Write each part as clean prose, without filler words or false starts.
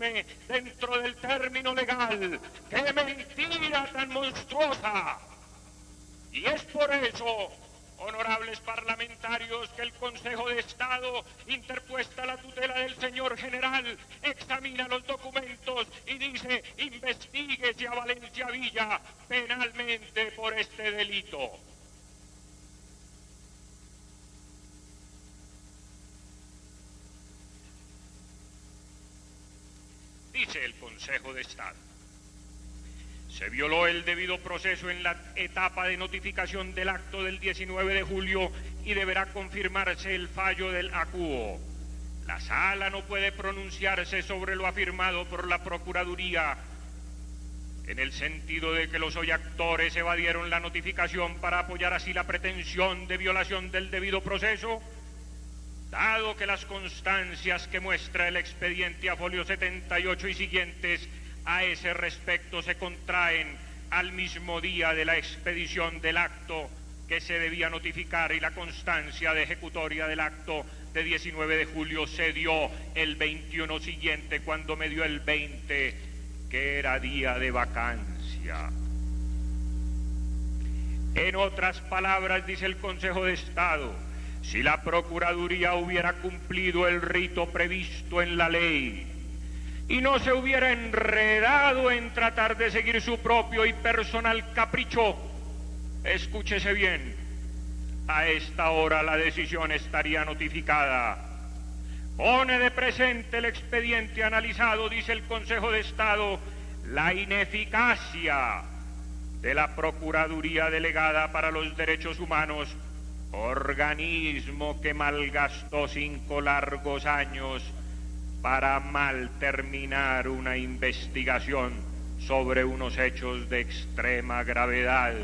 firme dentro del término legal. ¡Qué mentira tan monstruosa! Y es por eso, honorables parlamentarios, que el Consejo de Estado, interpuesta la tutela del señor general, examina los documentos y dice: investíguese a Valencia Villa penalmente por este delito. Dice el Consejo de Estado: se violó el debido proceso en la etapa de notificación del acto del 19 de julio y deberá confirmarse el fallo del acuo. La Sala no puede pronunciarse sobre lo afirmado por la Procuraduría en el sentido de que los hoy actores evadieron la notificación para apoyar así la pretensión de violación del debido proceso, dado que las constancias que muestra el expediente a folio 78 y siguientes a ese respecto se contraen al mismo día de la expedición del acto que se debía notificar, y la constancia de ejecutoria del acto de 19 de julio se dio el 21 siguiente, cuando me dio el 20, que era día de vacancia. En otras palabras, dice el Consejo de Estado, si la Procuraduría hubiera cumplido el rito previsto en la ley y no se hubiera enredado en tratar de seguir su propio y personal capricho, escúchese bien, a esta hora la decisión estaría notificada. Pone de presente el expediente analizado, dice el Consejo de Estado, la ineficacia de la Procuraduría Delegada para los Derechos Humanos, organismo que malgastó 5 largos años para mal terminar una investigación sobre unos hechos de extrema gravedad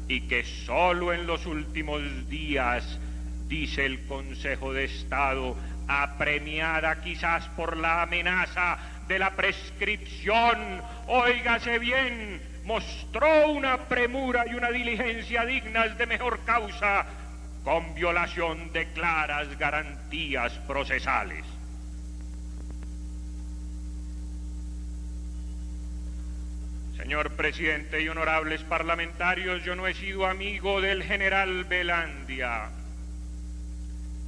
y que solo en los últimos días, dice el Consejo de Estado, apremiada quizás por la amenaza de la prescripción, óigase bien, mostró una premura y una diligencia dignas de mejor causa, con violación de claras garantías procesales. Señor presidente y honorables parlamentarios, yo no he sido amigo del general Velandia.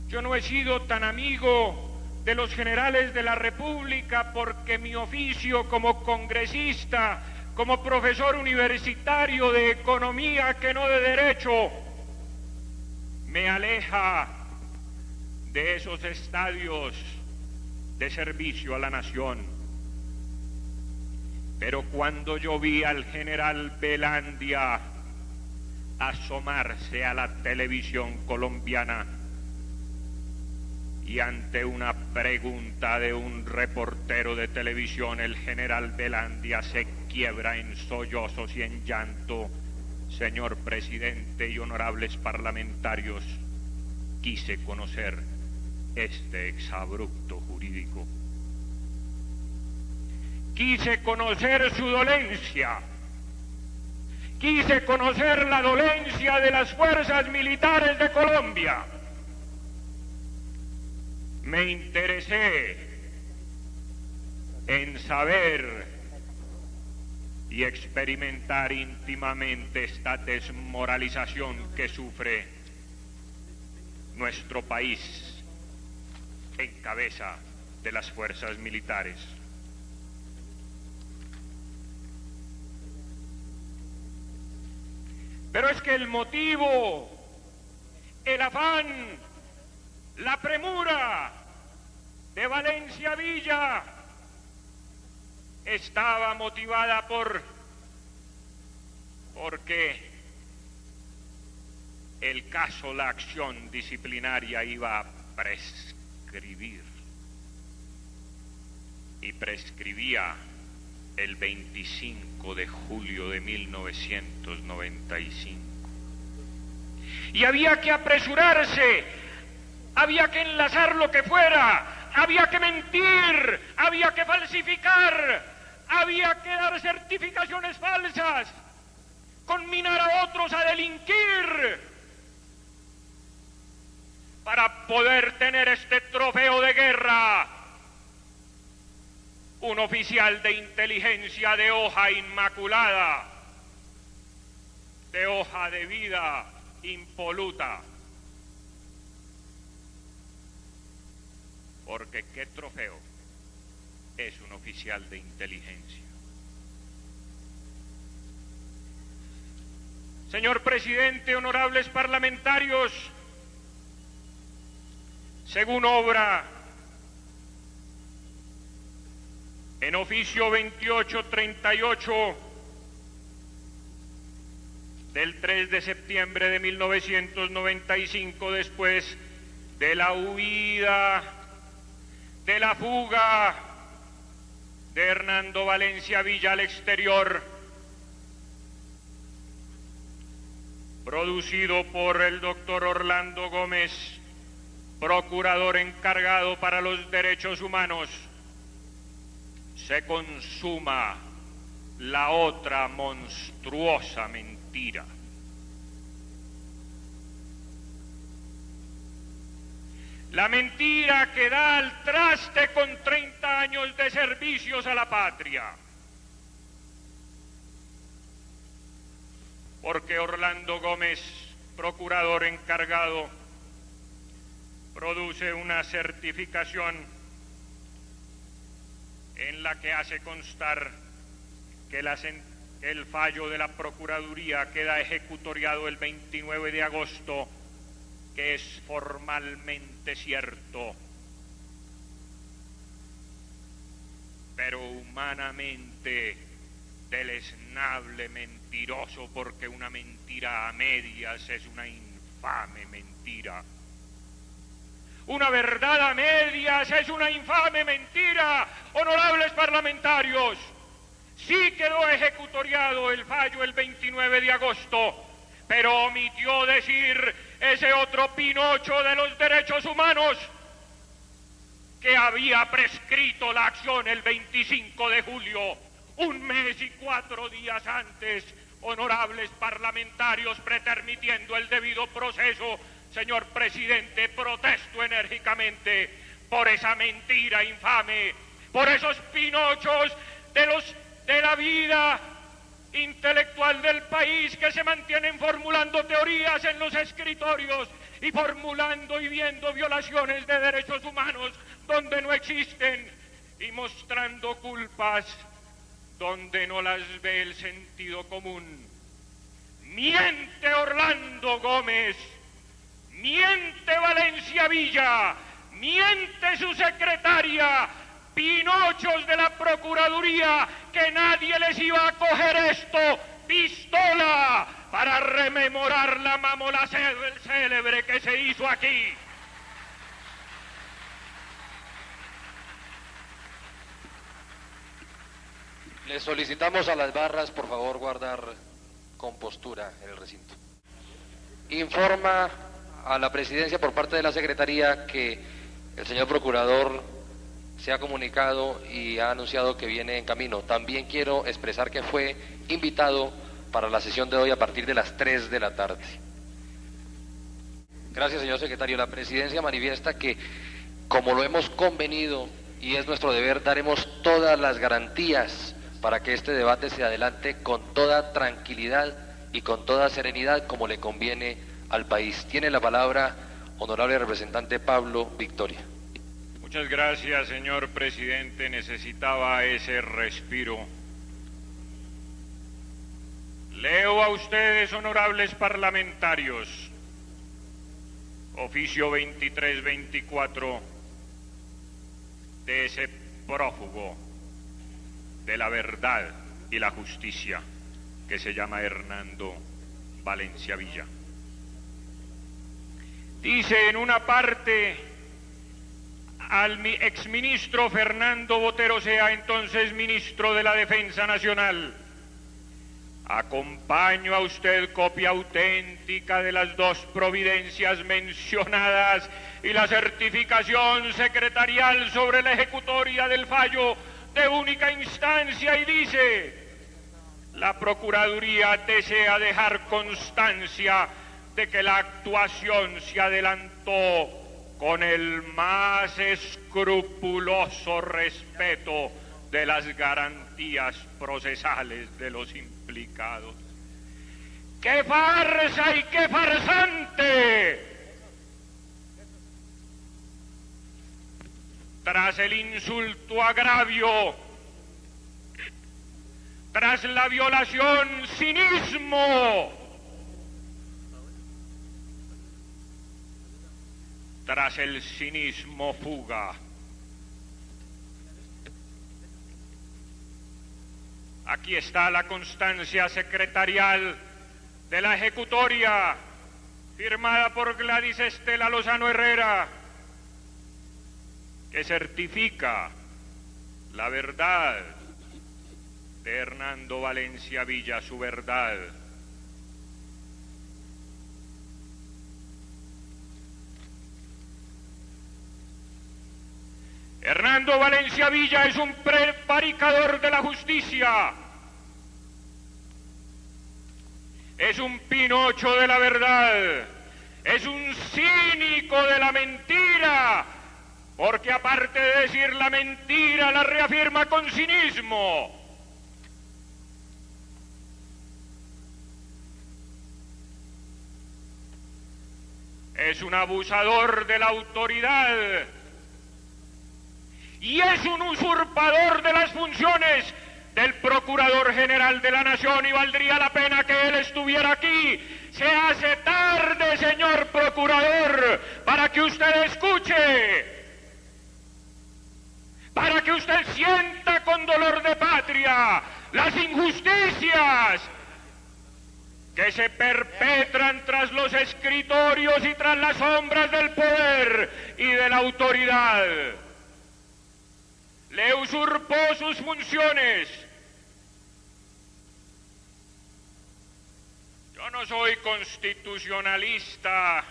Yo no he sido tan amigo de los generales de la República porque mi oficio como congresista, como profesor universitario de economía que no de derecho, me aleja de esos estadios de servicio a la nación. Pero cuando yo vi al general Velandia asomarse a la televisión colombiana y ante una pregunta de un reportero de televisión, el general Velandia se quiebra en sollozos y en llanto, señor presidente y honorables parlamentarios, quise conocer este exabrupto jurídico. Quise conocer su dolencia, quise conocer la dolencia de las fuerzas militares de Colombia. Me interesé en saber y experimentar íntimamente esta desmoralización que sufre nuestro país en cabeza de las fuerzas militares. Pero es que el motivo, el afán, la premura de Valencia Villa estaba motivada porque el caso, la acción disciplinaria iba a prescribir, y prescribía el 25 de julio de 1995. Y había que apresurarse, había que enlazar lo que fuera, había que mentir, había que falsificar, había que dar certificaciones falsas, conminar a otros a delinquir, para poder tener este trofeo de guerra un oficial de inteligencia de hoja inmaculada, de hoja de vida impoluta. Porque qué trofeo es un oficial de inteligencia. Señor presidente, honorables parlamentarios, según obra en oficio 2838 del 3 de septiembre de 1995, después de la huida, de la fuga de Hernando Valencia Villa al exterior, producido por el doctor Orlando Gómez, procurador encargado para los derechos humanos, se consuma la otra monstruosa mentira. La mentira que da al traste con 30 años de servicios a la patria. Porque Orlando Gómez, procurador encargado, produce una certificación en la que hace constar que el fallo de la Procuraduría queda ejecutoriado el 29 de agosto, que es formalmente cierto, pero humanamente deleznable, mentiroso, porque una mentira a medias es una infame mentira. Una verdad a medias es una infame mentira, honorables parlamentarios. Sí quedó ejecutoriado el fallo el 29 de agosto, pero omitió decir ese otro Pinocho de los derechos humanos que había prescrito la acción el 25 de julio, un mes y 4 días antes, honorables parlamentarios, pretermitiendo el debido proceso. Señor presidente, protesto enérgicamente por esa mentira infame, por esos Pinochos de la vida intelectual del país que se mantienen formulando teorías en los escritorios y formulando y viendo violaciones de derechos humanos donde no existen y mostrando culpas donde no las ve el sentido común. Miente Orlando Gómez, miente Valencia Villa, miente su secretaria, Pinochos de la Procuraduría, que nadie les iba a coger esto, pistola, para rememorar la mamola célebre que se hizo aquí. Les solicitamos a las barras, por favor, guardar compostura en el recinto. Informa a la presidencia por parte de la Secretaría que el señor procurador se ha comunicado y ha anunciado que viene en camino. También quiero expresar que fue invitado para la sesión de hoy a partir de las 3 de la tarde. Gracias, señor secretario. La presidencia manifiesta que, como lo hemos convenido y es nuestro deber, daremos todas las garantías para que este debate se adelante con toda tranquilidad y con toda serenidad, como le conviene al país. Tiene la palabra honorable representante Pablo Victoria. Muchas gracias, señor presidente. Necesitaba ese respiro. Leo a ustedes, honorables parlamentarios, oficio 2324 de ese prófugo de la verdad y la justicia que se llama Hernando Valencia Villa. Dice en una parte: al exministro Fernando Botero Sea, entonces ministro de la Defensa Nacional, acompaño a usted copia auténtica de las dos providencias mencionadas y la certificación secretarial sobre la ejecutoria del fallo de única instancia, y dice: la Procuraduría desea dejar constancia de que la actuación se adelantó con el más escrupuloso respeto de las garantías procesales de los implicados. ¡Qué farsa y qué farsante! Tras el insulto agravio, tras la violación cinismo, tras el cinismo fuga. Aquí está la constancia secretarial de la ejecutoria, firmada por Gladys Estela Lozano Herrera, que certifica la verdad de Hernando Valencia Villa, su verdad. Hernando Valencia Villa es un prevaricador de la justicia, es un Pinocho de la verdad, es un cínico de la mentira, porque aparte de decir la mentira, la reafirma con cinismo. Es un abusador de la autoridad y es un usurpador de las funciones del Procurador General de la Nación, y valdría la pena que él estuviera aquí. Se hace tarde, señor Procurador, para que usted escuche, para que usted sienta con dolor de patria las injusticias que se perpetran tras los escritorios y tras las sombras del poder y de la autoridad. Le usurpó sus funciones. Yo no soy constitucionalista,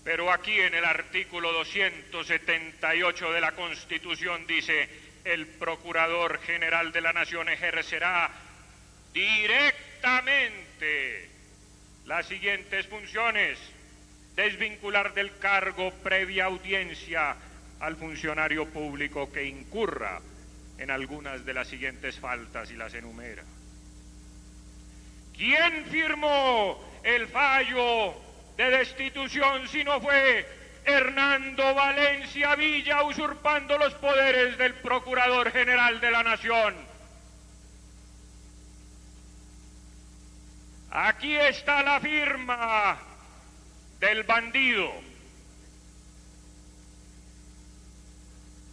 pero aquí en el artículo 278 de la Constitución dice: el Procurador General de la Nación ejercerá directamente las siguientes funciones: desvincular del cargo previa audiencia al funcionario público que incurra en algunas de las siguientes faltas, y las enumera. ¿Quién firmó el fallo de destitución si no fue Hernando Valencia Villa, usurpando los poderes del Procurador General de la Nación? Aquí está la firma del bandido.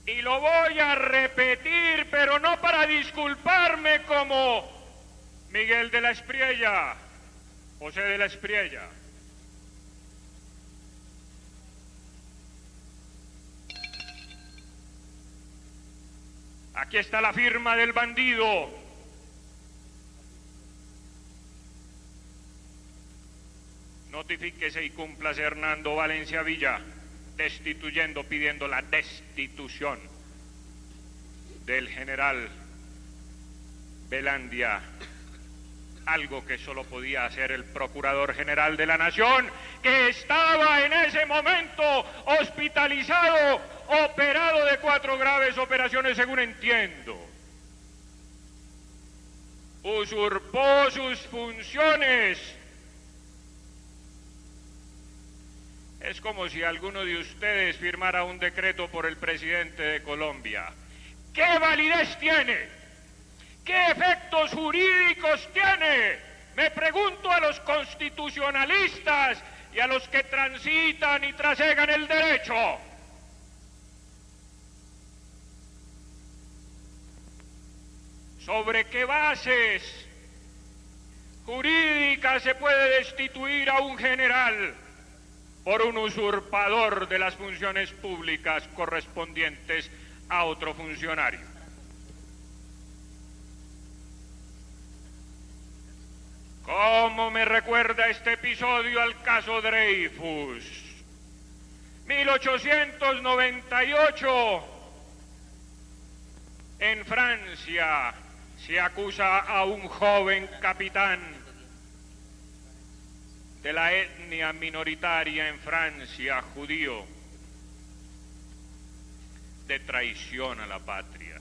Y lo voy a repetir, pero no para disculparme como Miguel de la Espriella, José de la Espriella. Aquí está la firma del bandido. Notifíquese y cúmplase Hernando Valencia Villa, destituyendo, pidiendo la destitución del general Velandia, algo que solo podía hacer el Procurador General de la Nación, que estaba en ese momento hospitalizado, operado de 4 graves operaciones, según entiendo. Usurpó sus funciones. Es como si alguno de ustedes firmara un decreto por el presidente de Colombia. ¿Qué validez tiene? ¿Qué efectos jurídicos tiene? Me pregunto a los constitucionalistas y a los que transitan y trasegan el derecho. ¿Sobre qué bases jurídicas se puede destituir a un general por un usurpador de las funciones públicas correspondientes a otro funcionario? ¿Cómo me recuerda este episodio al caso Dreyfus? 1898, en Francia, se acusa a un joven capitán de la etnia minoritaria en Francia, judío, de traición a la patria.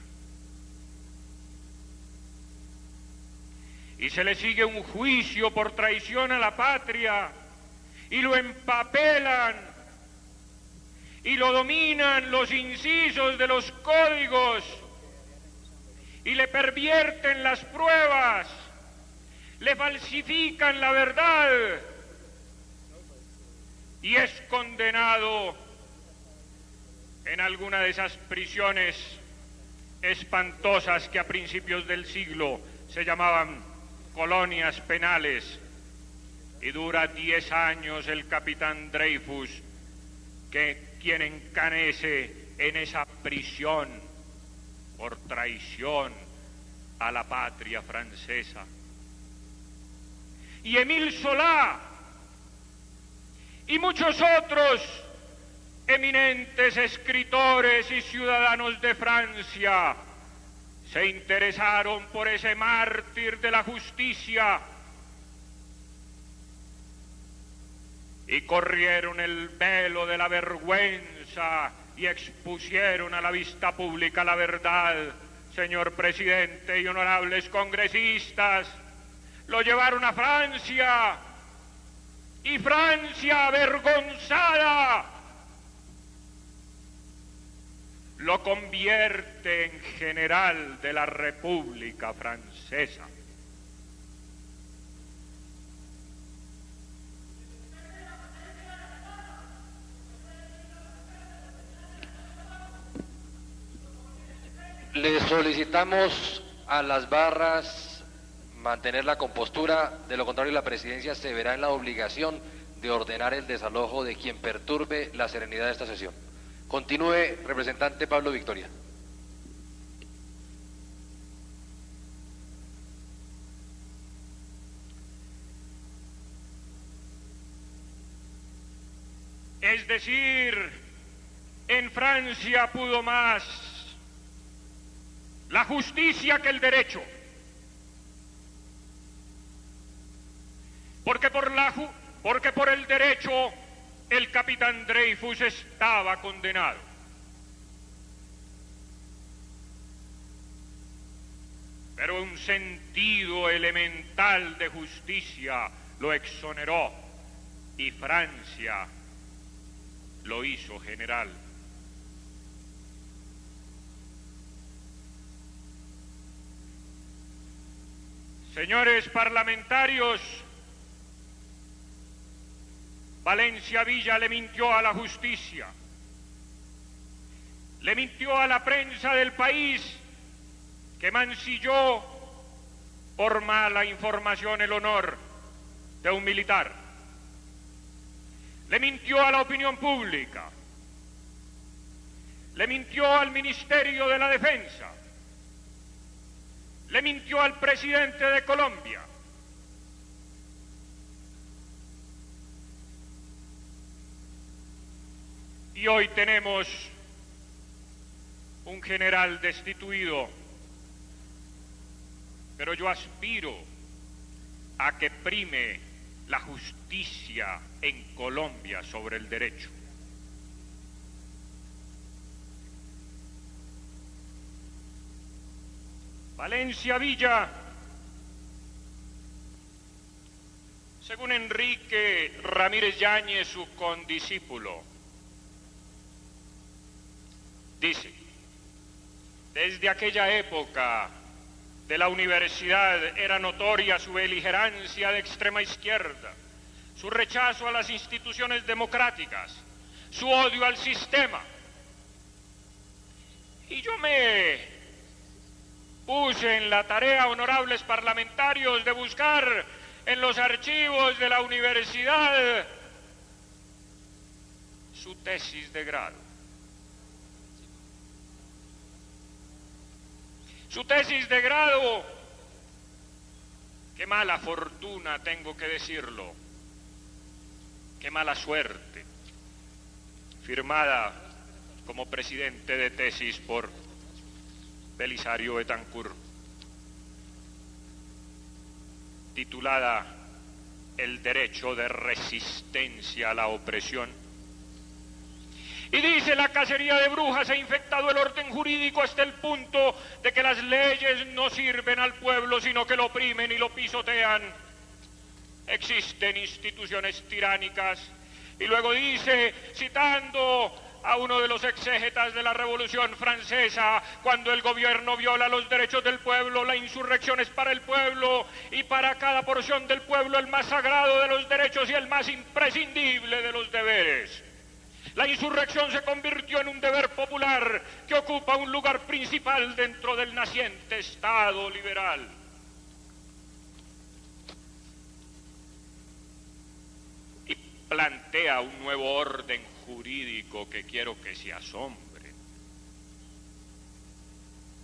Y se le sigue un juicio por traición a la patria, y lo empapelan, y lo dominan los incisos de los códigos, y le pervierten las pruebas, le falsifican la verdad, y es condenado en alguna de esas prisiones espantosas que a principios del siglo se llamaban colonias penales, y dura 10 años el capitán Dreyfus, quien encanece en esa prisión por traición a la patria francesa. Y Émile Zola y muchos otros eminentes escritores y ciudadanos de Francia se interesaron por ese mártir de la justicia y corrieron el velo de la vergüenza y expusieron a la vista pública la verdad, señor presidente y honorables congresistas. Lo llevaron a Francia, y Francia, avergonzada, lo convierte en general de la República Francesa. Le solicitamos a las barras mantener la compostura, de lo contrario la presidencia se verá en la obligación de ordenar el desalojo de quien perturbe la serenidad de esta sesión. Continúe, representante Pablo Victoria. Es decir, en Francia pudo más la justicia que el derecho, porque por el derecho el capitán Dreyfus estaba condenado. Pero un sentido elemental de justicia lo exoneró y Francia lo hizo general. Señores parlamentarios, Valencia Villa le mintió a la justicia, le mintió a la prensa del país, que mancilló por mala información el honor de un militar. Le mintió a la opinión pública, le mintió al Ministerio de la Defensa, le mintió al presidente de Colombia. Y hoy tenemos un general destituido, pero yo aspiro a que prime la justicia en Colombia sobre el derecho. Valencia Villa, según Enrique Ramírez Yáñez, su condiscípulo, dice: desde aquella época de la universidad era notoria su beligerancia de extrema izquierda, su rechazo a las instituciones democráticas, su odio al sistema. Y yo me puse en la tarea, honorables parlamentarios, de buscar en los archivos de la universidad su tesis de grado. Su tesis de grado, qué mala fortuna, tengo que decirlo, qué mala suerte, firmada como presidente de tesis por Belisario Betancourt, titulada El derecho de resistencia a la opresión. Y dice: la cacería de brujas ha infectado el orden jurídico hasta el punto de que las leyes no sirven al pueblo, sino que lo oprimen y lo pisotean. Existen instituciones tiránicas. Y luego dice, citando a uno de los exégetas de la Revolución Francesa: cuando el gobierno viola los derechos del pueblo, la insurrección es para el pueblo, y para cada porción del pueblo el más sagrado de los derechos y el más imprescindible de los deberes. La insurrección se convirtió en un deber popular que ocupa un lugar principal dentro del naciente Estado liberal. Y plantea un nuevo orden jurídico que quiero que se asombre.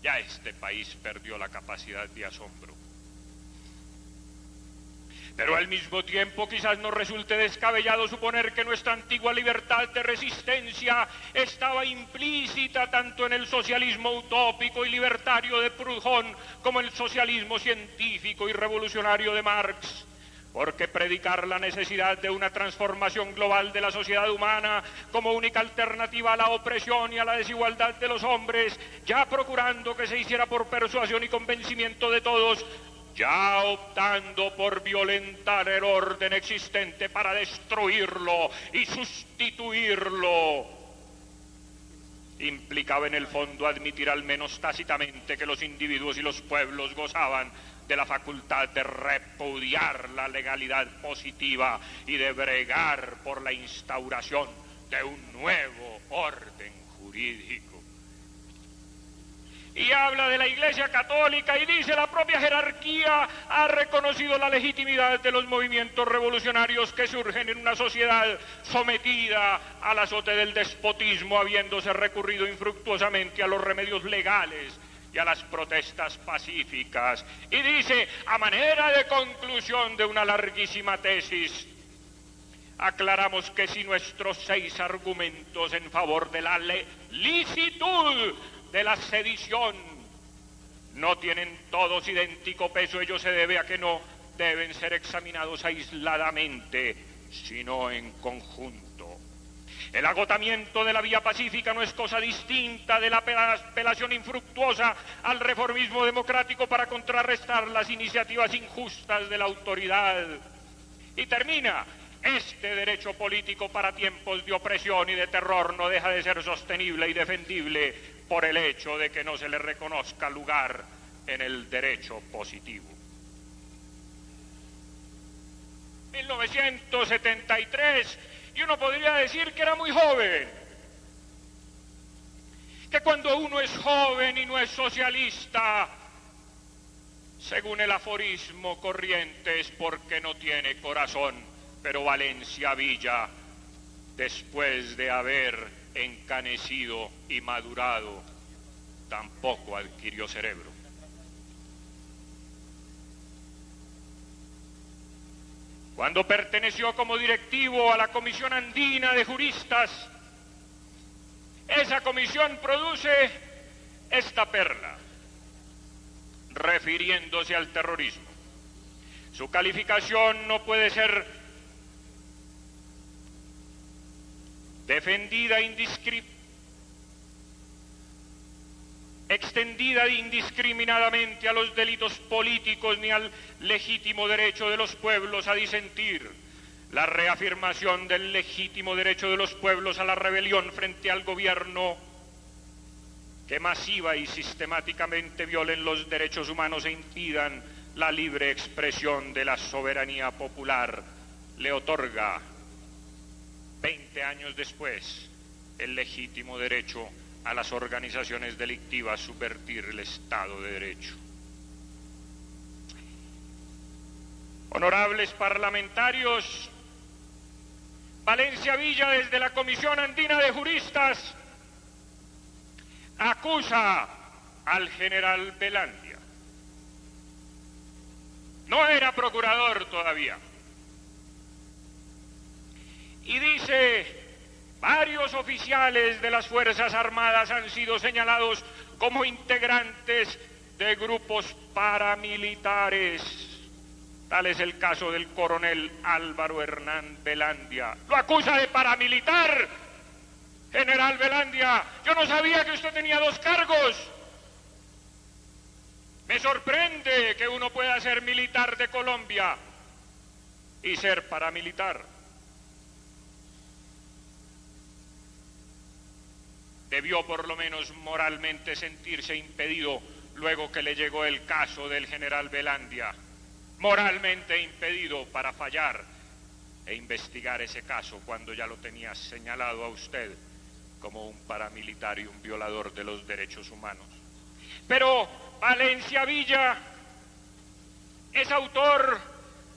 Ya este país perdió la capacidad de asombro. Pero al mismo tiempo quizás nos resulte descabellado suponer que nuestra antigua libertad de resistencia estaba implícita tanto en el socialismo utópico y libertario de Proudhon como en el socialismo científico y revolucionario de Marx. Porque predicar la necesidad de una transformación global de la sociedad humana como única alternativa a la opresión y a la desigualdad de los hombres, ya procurando que se hiciera por persuasión y convencimiento de todos, ya optando por violentar el orden existente para destruirlo y sustituirlo, implicaba en el fondo admitir al menos tácitamente que los individuos y los pueblos gozaban de la facultad de repudiar la legalidad positiva y de bregar por la instauración de un nuevo orden jurídico. Y habla de la Iglesia Católica y dice: la propia jerarquía ha reconocido la legitimidad de los movimientos revolucionarios que surgen en una sociedad sometida al azote del despotismo, habiéndose recurrido infructuosamente a los remedios legales y a las protestas pacíficas. Y dice, a manera de conclusión de una larguísima tesis, aclaramos que si nuestros 6 argumentos en favor de la licitud de la sedición no tienen todos idéntico peso, ello se debe a que no deben ser examinados aisladamente, sino en conjunto. El agotamiento de la vía pacífica no es cosa distinta de la apelación infructuosa al reformismo democrático para contrarrestar las iniciativas injustas de la autoridad. Y termina: este derecho político para tiempos de opresión y de terror no deja de ser sostenible y defendible por el hecho de que no se le reconozca lugar en el derecho positivo. 1973, y uno podría decir que era muy joven, que cuando uno es joven y no es socialista, según el aforismo corriente, es porque no tiene corazón. Pero Valencia Villa, después de haber encanecido y madurado, tampoco adquirió cerebro. Cuando perteneció como directivo a la Comisión Andina de Juristas, esa comisión produce esta perla, refiriéndose al terrorismo. Su calificación no puede ser extendida indiscriminadamente a los delitos políticos ni al legítimo derecho de los pueblos a disentir. La reafirmación del legítimo derecho de los pueblos a la rebelión frente al gobierno que masiva y sistemáticamente violen los derechos humanos e impidan la libre expresión de la soberanía popular, le otorga 20 años después el legítimo derecho a las organizaciones delictivas subvertir el Estado de Derecho. Honorables parlamentarios, Valencia Villa, desde la Comisión Andina de Juristas, acusa al general Velandia. No era procurador todavía. Y dice: varios oficiales de las Fuerzas Armadas han sido señalados como integrantes de grupos paramilitares. Tal es el caso del coronel Álvaro Hernán Velandia. Lo acusa de paramilitar General Velandia, yo no sabía que usted tenía 2 cargos. Me sorprende que uno pueda ser militar de Colombia y ser paramilitar. Debió por lo menos moralmente sentirse impedido luego que le llegó el caso del general Velandia. Moralmente impedido para fallar e investigar ese caso cuando ya lo tenía señalado a usted como un paramilitar y un violador de los derechos humanos. Pero Valencia Villa es autor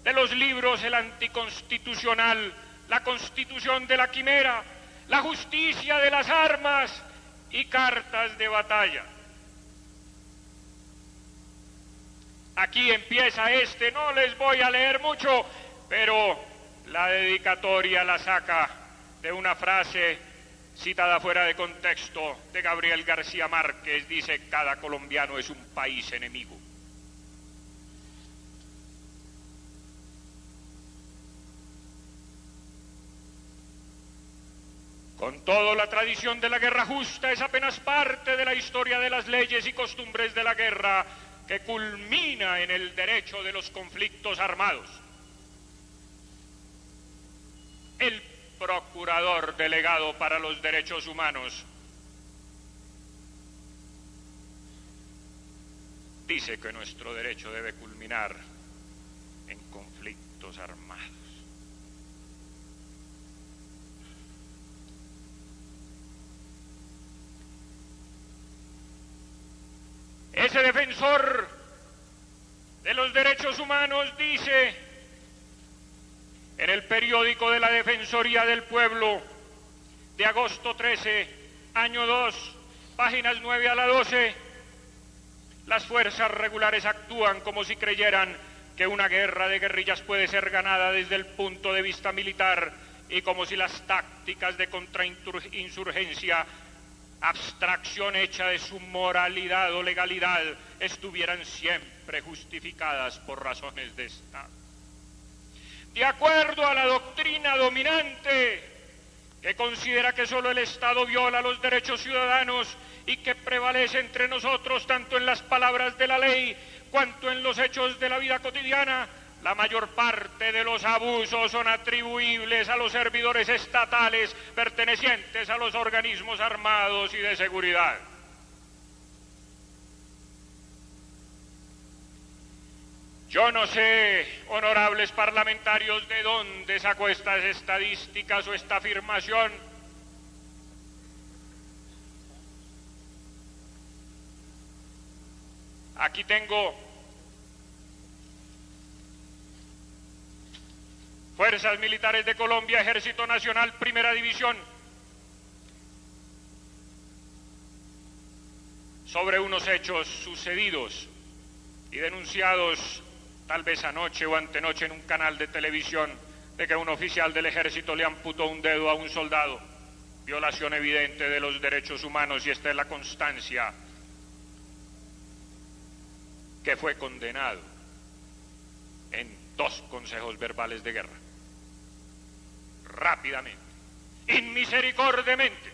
de los libros El Anticonstitucional, La Constitución de la Quimera, La Justicia de las Armas y Cartas de Batalla. Aquí empieza no les voy a leer mucho, pero la dedicatoria la saca de una frase citada fuera de contexto de Gabriel García Márquez. Dice: cada colombiano es un país enemigo. Con todo, la tradición de la guerra justa es apenas parte de la historia de las leyes y costumbres de la guerra, que culmina en el derecho de los conflictos armados. El procurador delegado para los derechos humanos dice que nuestro derecho debe culminar en conflictos armados. Ese defensor de los derechos humanos dice en el periódico de la Defensoría del Pueblo de agosto 13, año 2, páginas 9 a la 12, las fuerzas regulares actúan como si creyeran que una guerra de guerrillas puede ser ganada desde el punto de vista militar y como si las tácticas de contrainsurgencia, abstracción hecha de su moralidad o legalidad, estuvieran siempre justificadas por razones de Estado. De acuerdo a la doctrina dominante, que considera que solo el Estado viola los derechos ciudadanos y que prevalece entre nosotros tanto en las palabras de la ley cuanto en los hechos de la vida cotidiana, la mayor parte de los abusos son atribuibles a los servidores estatales pertenecientes a los organismos armados y de seguridad. Yo no sé, honorables parlamentarios, de dónde sacó estas estadísticas o esta afirmación. Aquí tengo Fuerzas Militares de Colombia, Ejército Nacional, Primera División, sobre unos hechos sucedidos y denunciados tal vez anoche o antenoche en un canal de televisión, de que un oficial del ejército le amputó un dedo a un soldado. Violación evidente de los derechos humanos, y esta es la constancia, que fue condenado en 2 consejos verbales de guerra. Rápidamente, inmisericordiamente.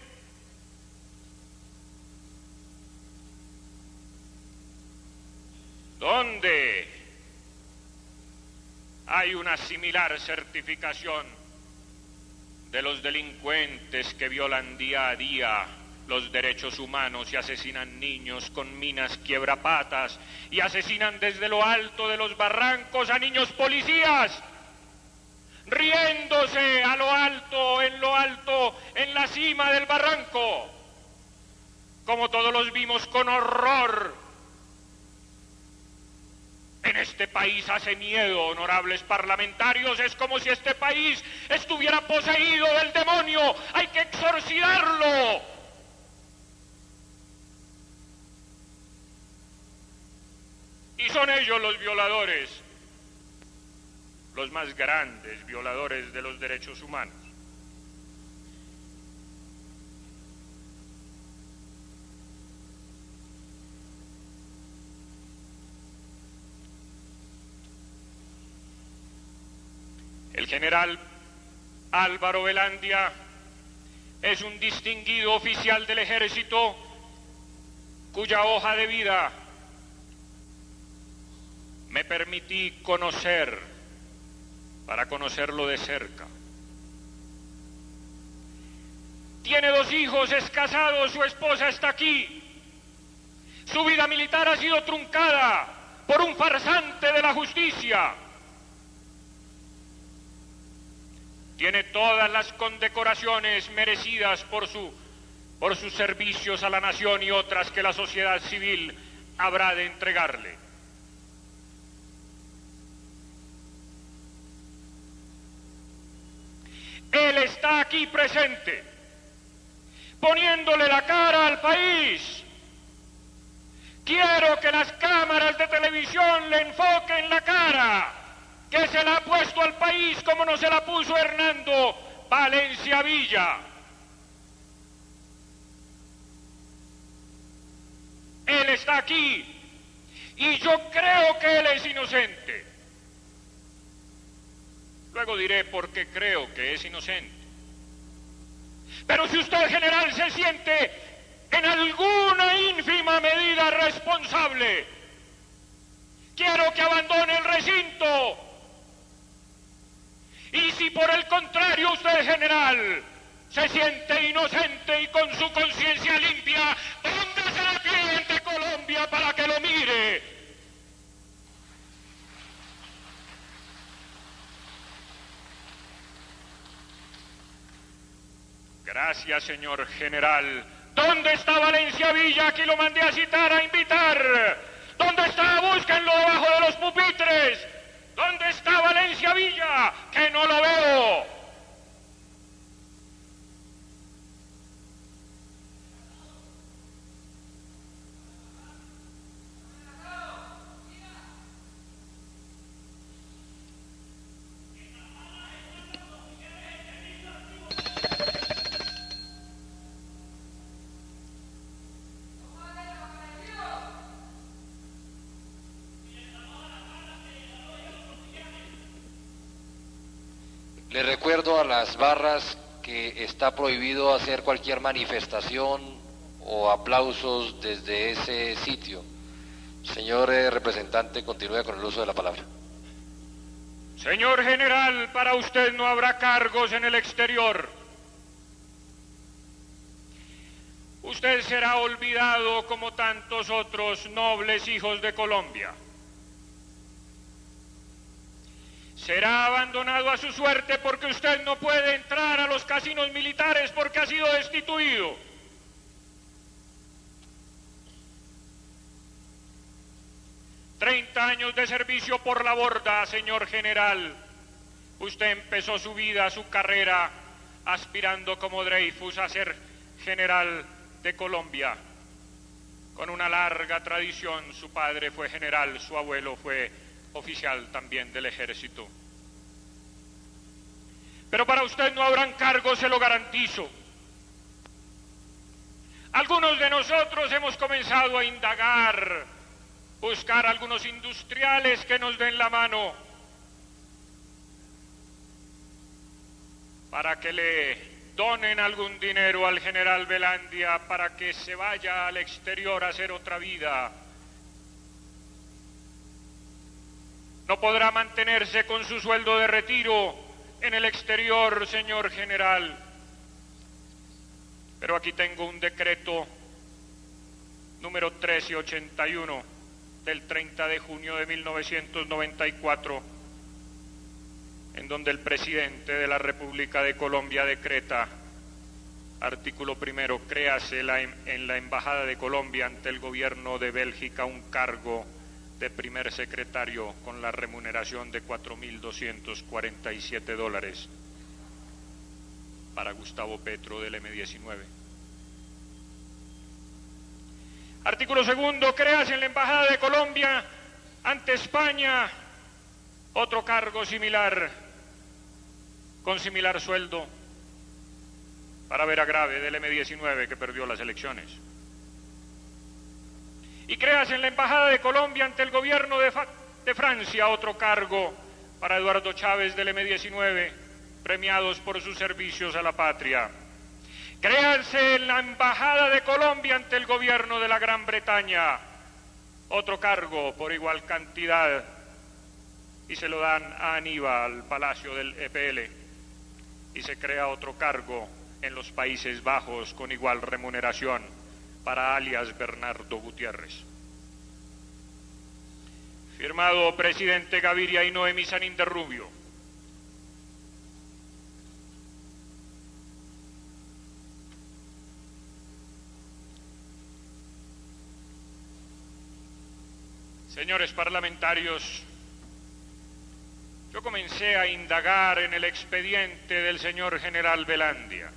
¿Dónde hay una similar certificación de los delincuentes que violan día a día los derechos humanos y asesinan niños con minas quiebrapatas y asesinan desde lo alto de los barrancos a niños policías, riéndose a lo alto, en la cima del barranco, como todos los vimos con horror? En este país hace miedo, honorables parlamentarios, es como si este país estuviera poseído del demonio, hay que exorcidarlo. Y son ellos los violadores, los más grandes violadores de los derechos humanos. El general Álvaro Velandia Es un distinguido oficial del Ejército cuya hoja de vida me permití conocer para conocerlo de cerca. Tiene 2 hijos, es casado, su esposa está aquí. Su vida militar ha sido truncada por un farsante de la justicia. Tiene todas las condecoraciones merecidas por sus servicios a la nación y otras que la sociedad civil habrá de entregarle. Él está aquí presente, poniéndole la cara al país. Quiero que las cámaras de televisión le enfoquen la cara, que se la ha puesto al país como no se la puso Hernando Valencia Villa. Él está aquí y yo creo que él es inocente. Luego diré por qué creo que es inocente. Pero si usted, general, se siente en alguna ínfima medida responsable, quiero que abandone el recinto. Y si por el contrario usted, general, se siente inocente y con su conciencia limpia, póngase de pie ante Colombia para que lo mire. Gracias, señor general. ¿Dónde está Valencia Villa? Aquí lo mandé a citar, a invitar. ¿Dónde está? Búsquenlo debajo de los pupitres. ¿Dónde está Valencia Villa? Que no lo veo. Le recuerdo a las barras que está prohibido hacer cualquier manifestación o aplausos desde ese sitio. Señor representante, continúe con el uso de la palabra. Señor general, para usted no habrá cargos en el exterior. Usted será olvidado como tantos otros nobles hijos de Colombia. Será abandonado a su suerte porque usted no puede entrar a los casinos militares porque ha sido destituido. «30 años de servicio por la borda, señor general. Usted empezó su vida, su carrera, aspirando como Dreyfus a ser general de Colombia. Con una larga tradición, su padre fue general, su abuelo fue oficial también del ejército. Pero para usted no habrán cargos, se lo garantizo. Algunos de nosotros hemos comenzado a indagar, buscar algunos industriales que nos den la mano para que le donen algún dinero al general Velandia para que se vaya al exterior a hacer otra vida. No podrá mantenerse con su sueldo de retiro en el exterior, señor general. Pero aquí tengo un decreto número 1381 del 30 de junio de 1994, en donde el presidente de la República de Colombia decreta, artículo primero, créase en la Embajada de Colombia ante el gobierno de Bélgica un cargo de primer secretario con la remuneración de $4.247 para Gustavo Petro del M-19. Artículo segundo, créase en la Embajada de Colombia ante España otro cargo similar, con similar sueldo, para Vera Grave del M-19 que perdió las elecciones. Y créase en la Embajada de Colombia ante el gobierno de Francia otro cargo para Eduardo Chávez del M-19, premiados por sus servicios a la patria. Créanse en la Embajada de Colombia ante el gobierno de la Gran Bretaña, otro cargo por igual cantidad, y se lo dan a Aníbal, Palacio del EPL, y se crea otro cargo en los Países Bajos con igual remuneración para alias Bernardo Gutiérrez. Firmado presidente Gaviria y Noemí Sanín de Rubio. Señores parlamentarios, yo comencé a indagar en el expediente del señor general Velandia.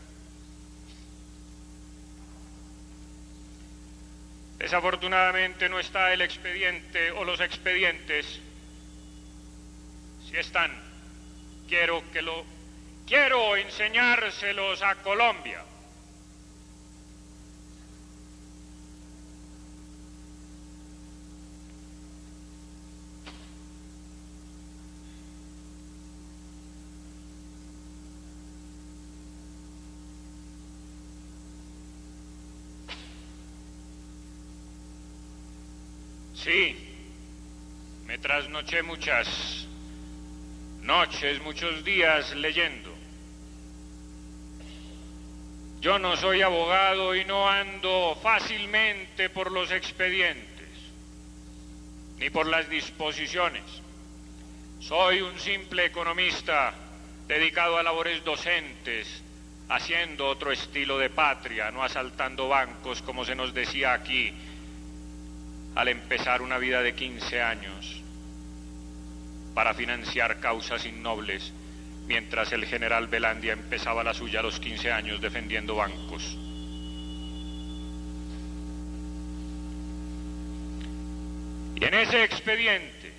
Desafortunadamente no está el expediente o los expedientes. Si están, quiero enseñárselos a Colombia. Sí, me trasnoché muchas noches, muchos días leyendo. Yo no soy abogado y no ando fácilmente por los expedientes, ni por las disposiciones. Soy un simple economista dedicado a labores docentes, haciendo otro estilo de patria, no asaltando bancos como se nos decía aquí, al empezar una vida de 15 años para financiar causas innobles, mientras el general Velandia empezaba la suya a los 15 años defendiendo bancos. Y en ese expediente,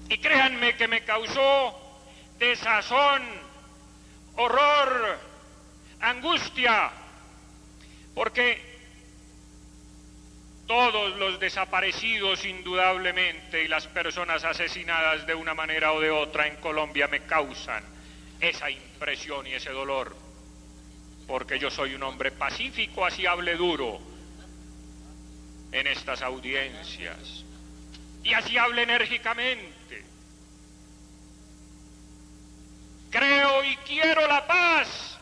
y créanme que me causó desazón, horror, angustia, porque todos los desaparecidos indudablemente y las personas asesinadas de una manera o de otra en Colombia me causan esa impresión y ese dolor, porque yo soy un hombre pacífico, así hable duro en estas audiencias y así hable enérgicamente. Creo y quiero la paz.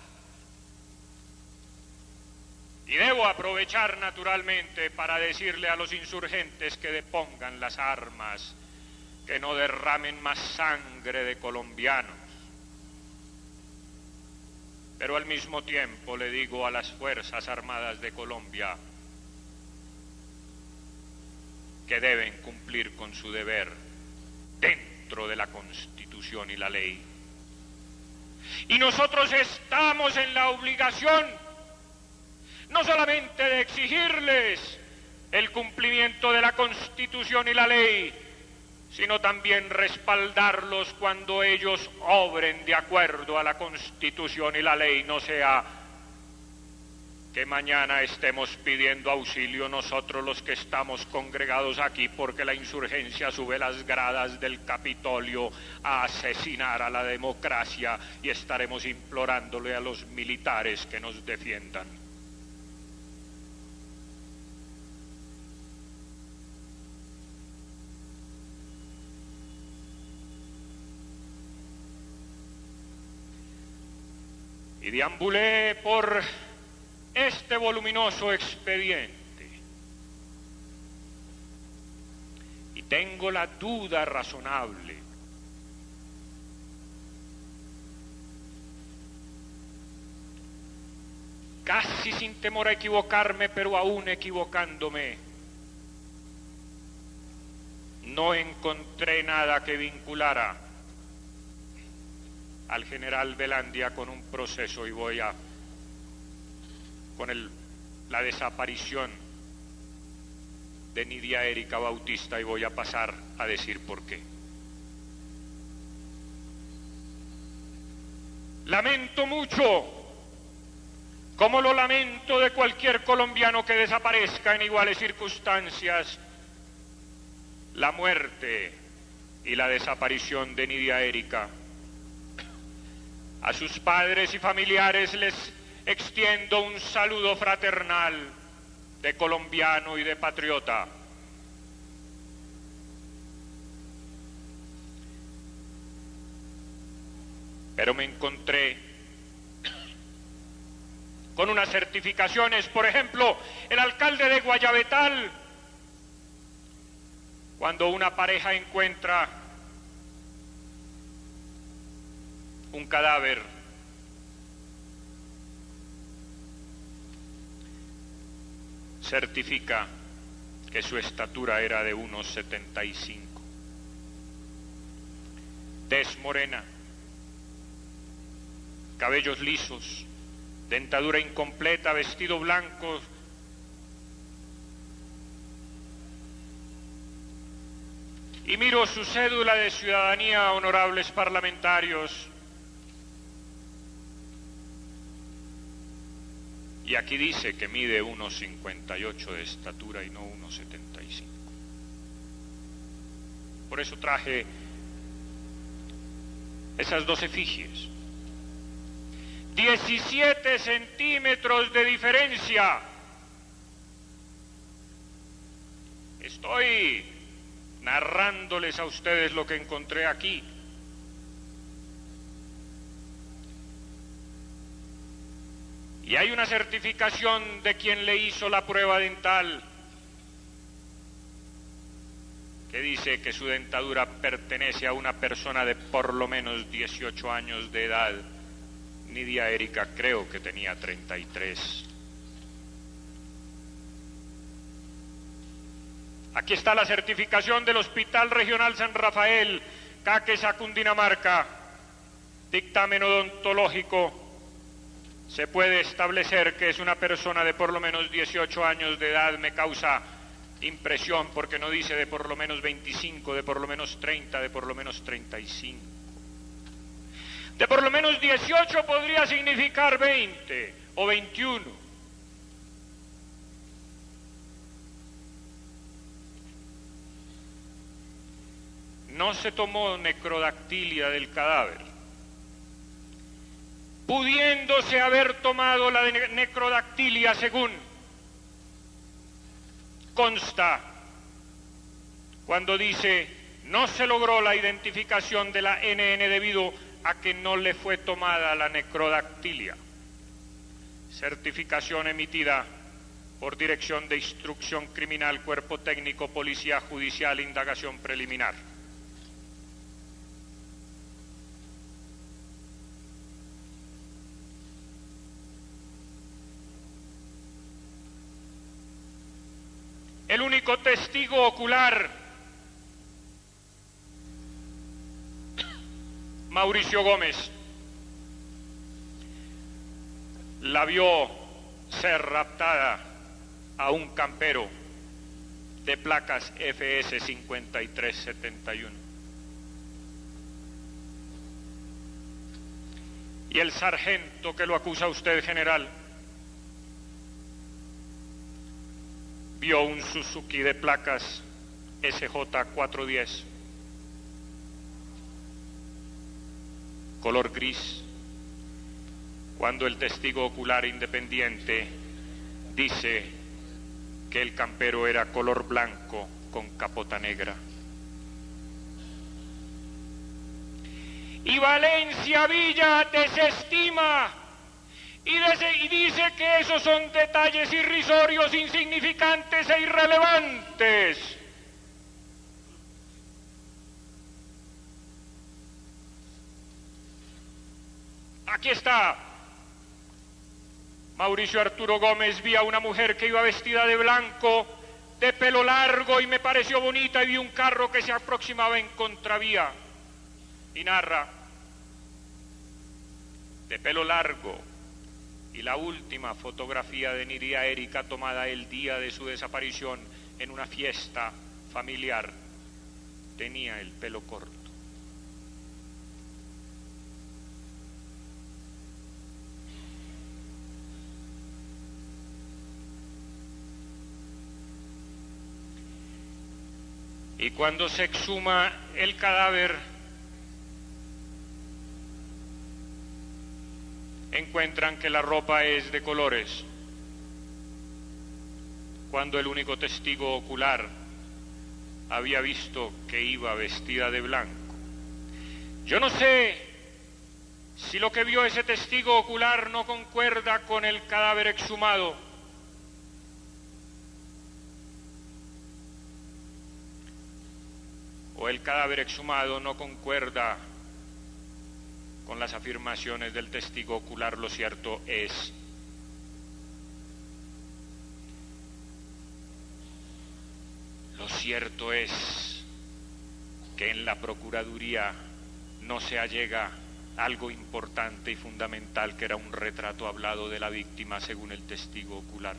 Y debo aprovechar naturalmente para decirle a los insurgentes que depongan las armas, que no derramen más sangre de colombianos. Pero al mismo tiempo le digo a las Fuerzas Armadas de Colombia que deben cumplir con su deber dentro de la Constitución y la ley. Y nosotros estamos en la obligación no solamente de exigirles el cumplimiento de la Constitución y la ley, sino también respaldarlos cuando ellos obren de acuerdo a la Constitución y la ley, no sea que mañana estemos pidiendo auxilio nosotros los que estamos congregados aquí porque la insurgencia sube las gradas del Capitolio a asesinar a la democracia y estaremos implorándole a los militares que nos defiendan. Y deambulé por este voluminoso expediente y tengo la duda razonable casi sin temor a equivocarme, pero aún equivocándome no encontré nada que vinculara al general Velandia con un proceso y voy a la desaparición de Nidia Erika Bautista y voy a pasar a decir por qué. Lamento mucho, como lo lamento de cualquier colombiano que desaparezca en iguales circunstancias, la muerte y la desaparición de Nidia Erika. A sus padres y familiares les extiendo un saludo fraternal de colombiano y de patriota. Pero me encontré con unas certificaciones, por ejemplo, el alcalde de Guayabetal, cuando una pareja encuentra un cadáver, certifica que su estatura era de 1,75, tez morena, cabellos lisos, dentadura incompleta, vestido blanco, y miro su cédula de ciudadanía, honorables parlamentarios, y aquí dice que mide 1,58 de estatura y no 1,75. Por eso traje esas dos efigies. 17 centímetros de diferencia. Estoy narrándoles a ustedes lo que encontré aquí. Y hay una certificación de quien le hizo la prueba dental que dice que su dentadura pertenece a una persona de por lo menos 18 años de edad. Nidia Erika creo que tenía 33. Aquí está la certificación del Hospital Regional San Rafael, Caquesa, Cundinamarca. Dictamen odontológico. Se puede establecer que es una persona de por lo menos 18 años de edad. Me causa impresión porque no dice de por lo menos 25, de por lo menos 30, de por lo menos 35. De por lo menos 18 podría significar 20 o 21. No se tomó necrodactilia del cadáver, pudiéndose haber tomado la necrodactilia según consta cuando dice no se logró la identificación de la NN debido a que no le fue tomada la necrodactilia. Certificación emitida por Dirección de Instrucción Criminal, Cuerpo Técnico, Policía Judicial, Indagación Preliminar. El único testigo ocular, Mauricio Gómez, la vio ser raptada a un campero de placas FS 5371. Y el sargento que lo acusa a usted, general, vio un Suzuki de placas SJ410, color gris, cuando el testigo ocular independiente dice que el campero era color blanco con capota negra. Y Valencia Villa desestima y dice que esos son detalles irrisorios, insignificantes e irrelevantes. Aquí está. Mauricio Arturo Gómez: vi a una mujer que iba vestida de blanco, de pelo largo, y me pareció bonita, y vi un carro que se aproximaba en contravía. Y narra: de pelo largo. Y la última fotografía de Nidia Erika, tomada el día de su desaparición en una fiesta familiar, tenía el pelo corto. Y cuando se exhuma el cadáver, encuentran que la ropa es de colores, cuando el único testigo ocular había visto que iba vestida de blanco. Yo no sé si lo que vio ese testigo ocular no concuerda con el cadáver exhumado, o el cadáver exhumado no concuerda con las afirmaciones del testigo ocular. Lo cierto es que en la Procuraduría no se allega algo importante y fundamental, que era un retrato hablado de la víctima según el testigo ocular.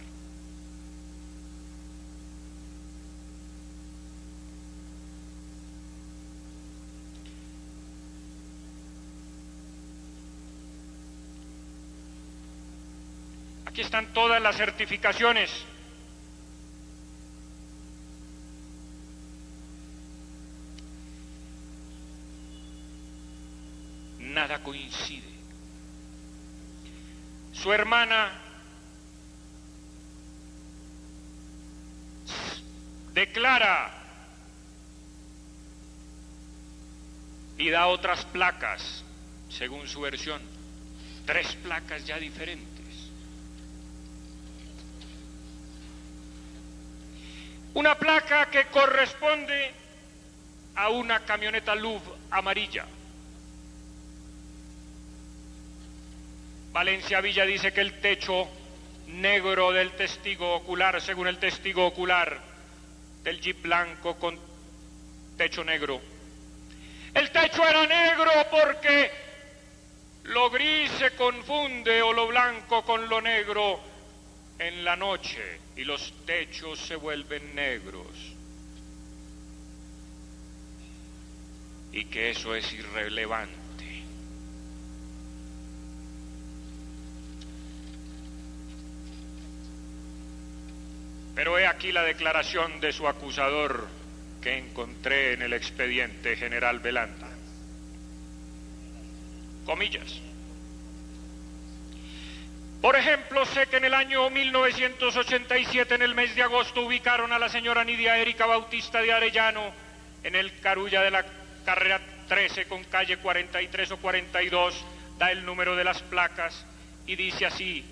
Aquí están todas las certificaciones. Nada coincide. Su hermana declara y da otras placas, según su versión, 3 placas ya diferentes. Una placa que corresponde a una camioneta LUV amarilla. Valencia Villa dice que el techo negro del testigo ocular, según el testigo ocular del Jeep blanco con techo negro. El techo era negro porque lo gris se confunde, o lo blanco con lo negro, en la noche, y los techos se vuelven negros, y que eso es irrelevante. Pero he aquí la declaración de su acusador que encontré en el expediente, general Velandia. Comillas. Por ejemplo, sé que en el año 1987, en el mes de agosto, ubicaron a la señora Nidia Erika Bautista de Arellano en el Carulla de la carrera 13 con calle 43 o 42, da el número de las placas y dice así: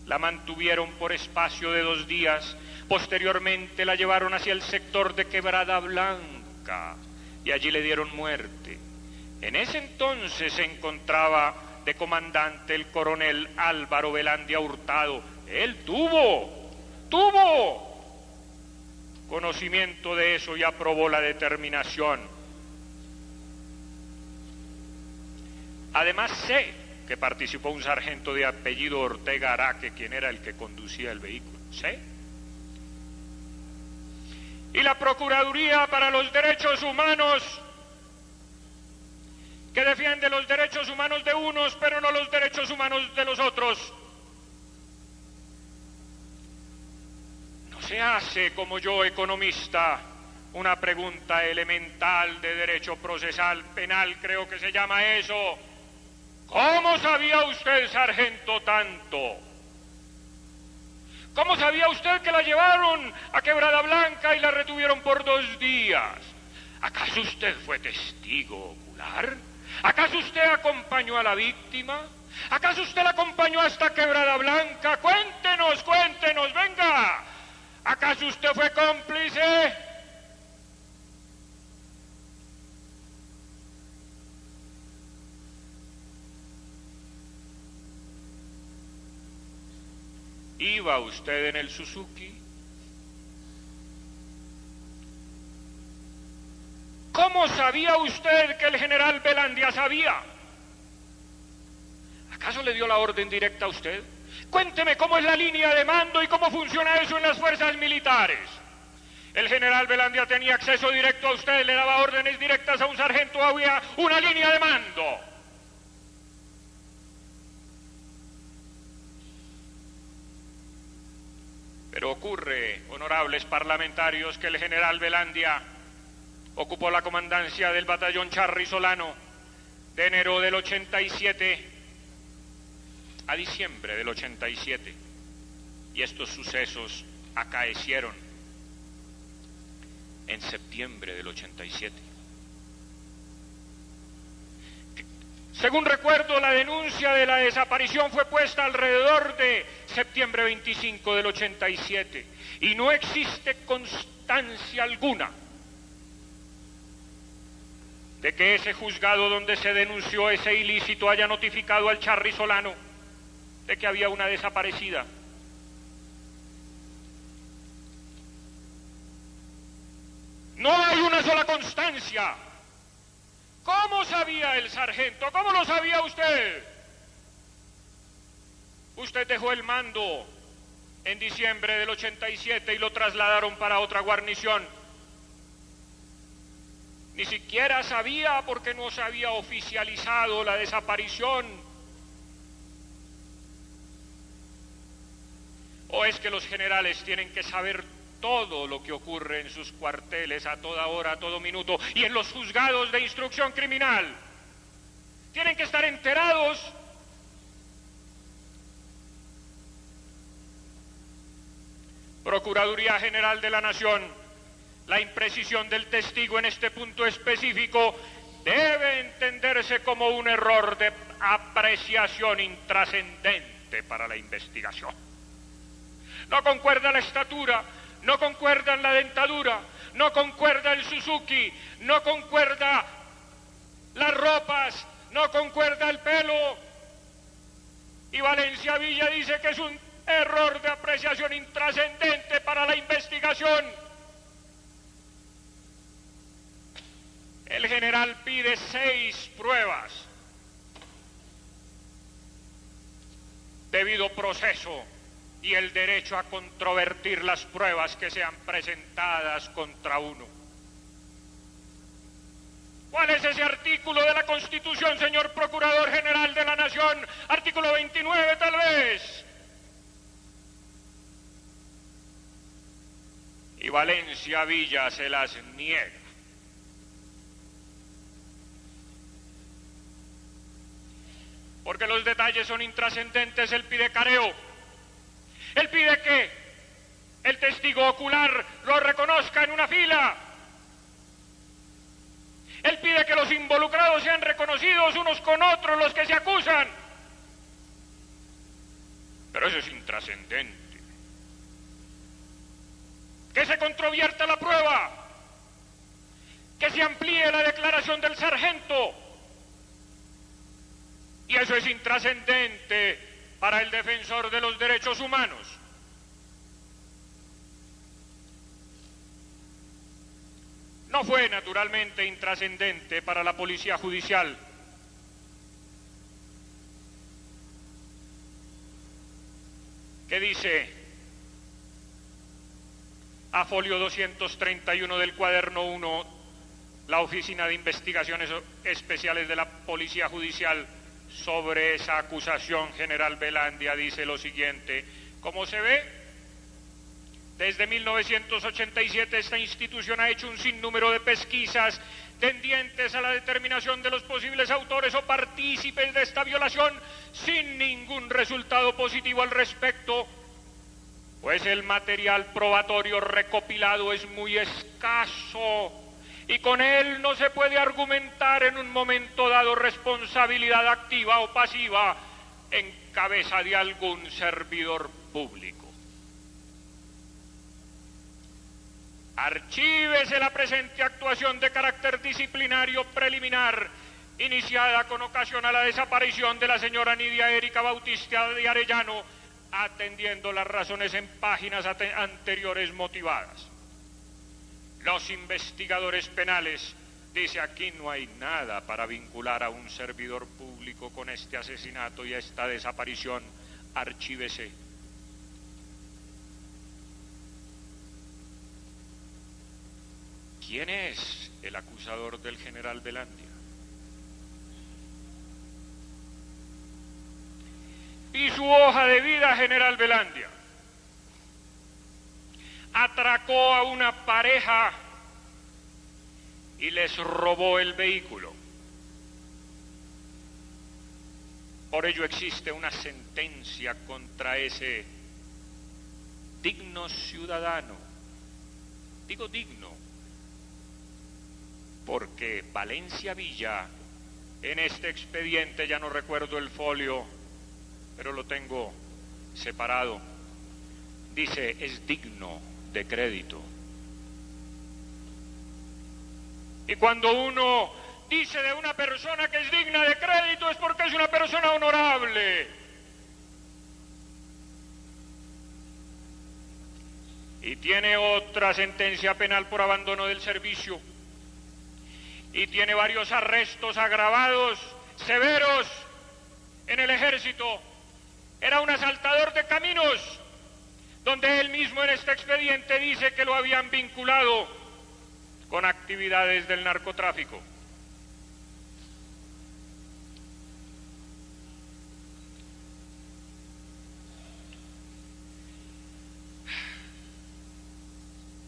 la mantuvieron por espacio de 2 días, posteriormente la llevaron hacia el sector de Quebrada Blanca y allí le dieron muerte. En ese entonces se encontraba de comandante el coronel Álvaro Velandia Hurtado. Él tuvo conocimiento de eso y aprobó la determinación. Además sé que participó un sargento de apellido Ortega Araque, quien era el que conducía el vehículo. ¿Sí? Y la Procuraduría para los Derechos Humanos, que defiende los derechos humanos de unos, pero no los derechos humanos de los otros, no se hace, como yo, economista, una pregunta elemental de derecho procesal penal, creo que se llama eso. ¿Cómo sabía usted, sargento, tanto? ¿Cómo sabía usted que la llevaron a Quebrada Blanca y la retuvieron por 2 días? ¿Acaso usted fue testigo ocular? ¿Acaso usted acompañó a la víctima? ¿Acaso usted la acompañó hasta Quebrada Blanca? Cuéntenos, venga. ¿Acaso usted fue cómplice? ¿Iba usted en el Suzuki? ¿Cómo sabía usted que el general Velandia sabía? ¿Acaso le dio la orden directa a usted? Cuénteme cómo es la línea de mando y cómo funciona eso en las fuerzas militares. El general Velandia tenía acceso directo a usted, le daba órdenes directas a un sargento, había una línea de mando. Pero ocurre, honorables parlamentarios, que el general Velandia ocupó la comandancia del batallón Charri Solano de enero del 87 a diciembre del 87, y estos sucesos acaecieron en septiembre del 87. Según recuerdo, la denuncia de la desaparición fue puesta alrededor de septiembre 25 del 87 y no existe constancia alguna de que ese juzgado donde se denunció ese ilícito haya notificado al Charri Solano de que había una desaparecida. No hay una sola constancia. ¿Cómo sabía el sargento? ¿Cómo lo sabía usted? Usted dejó el mando en diciembre del 87 y lo trasladaron para otra guarnición. Ni siquiera sabía porque no se había oficializado la desaparición. ¿O es que los generales tienen que saber todo lo que ocurre en sus cuarteles a toda hora, a todo minuto, y en los juzgados de instrucción criminal? Tienen que estar enterados. Procuraduría General de la Nación, la imprecisión del testigo en este punto específico debe entenderse como un error de apreciación intrascendente para la investigación. No concuerda la estatura, no concuerda la dentadura, no concuerda el Suzuki, no concuerda las ropas, no concuerda el pelo. Y Valencia Villa dice que es un error de apreciación intrascendente para la investigación. El general pide 6 pruebas. Debido proceso y el derecho a controvertir las pruebas que sean presentadas contra uno. ¿Cuál es ese artículo de la Constitución, señor Procurador General de la Nación? Artículo 29, tal vez. Y Valencia Villa se las niega. Porque los detalles son intrascendentes, él pide careo. Él pide que el testigo ocular lo reconozca en una fila. Él pide que los involucrados sean reconocidos unos con otros, los que se acusan. Pero eso es intrascendente. Que se controvierta la prueba, que se amplíe la declaración del sargento. Y eso es intrascendente para el defensor de los derechos humanos. No fue naturalmente intrascendente para la policía judicial. ¿Qué dice a folio 231 del cuaderno 1 la Oficina de Investigaciones Especiales de la Policía Judicial sobre esa acusación? General Velandia dice lo siguiente: como se ve, desde 1987 esta institución ha hecho un sinnúmero de pesquisas tendientes a la determinación de los posibles autores o partícipes de esta violación, sin ningún resultado positivo al respecto, pues el material probatorio recopilado es muy escaso y con él no se puede argumentar en un momento dado responsabilidad activa o pasiva en cabeza de algún servidor público. Archívese la presente actuación de carácter disciplinario preliminar iniciada con ocasión a la desaparición de la señora Nidia Erika Bautista de Arellano, atendiendo las razones en páginas anteriores motivadas. Los investigadores penales, dice, aquí no hay nada para vincular a un servidor público con este asesinato y esta desaparición. Archívese. ¿Quién es el acusador del general Velandia? Y su hoja de vida, general Velandia. Atracó a una pareja y les robó el vehículo. Por ello existe una sentencia contra ese digno ciudadano. Digo digno, porque Valencia Villa, en este expediente, ya no recuerdo el folio, pero lo tengo separado, dice, es digno de crédito. Y cuando uno dice de una persona que es digna de crédito es porque es una persona honorable. Y tiene otra sentencia penal por abandono del servicio. Y tiene varios arrestos agravados, severos, en el ejército. Era un asaltador de caminos, donde él mismo en este expediente dice que lo habían vinculado con actividades del narcotráfico.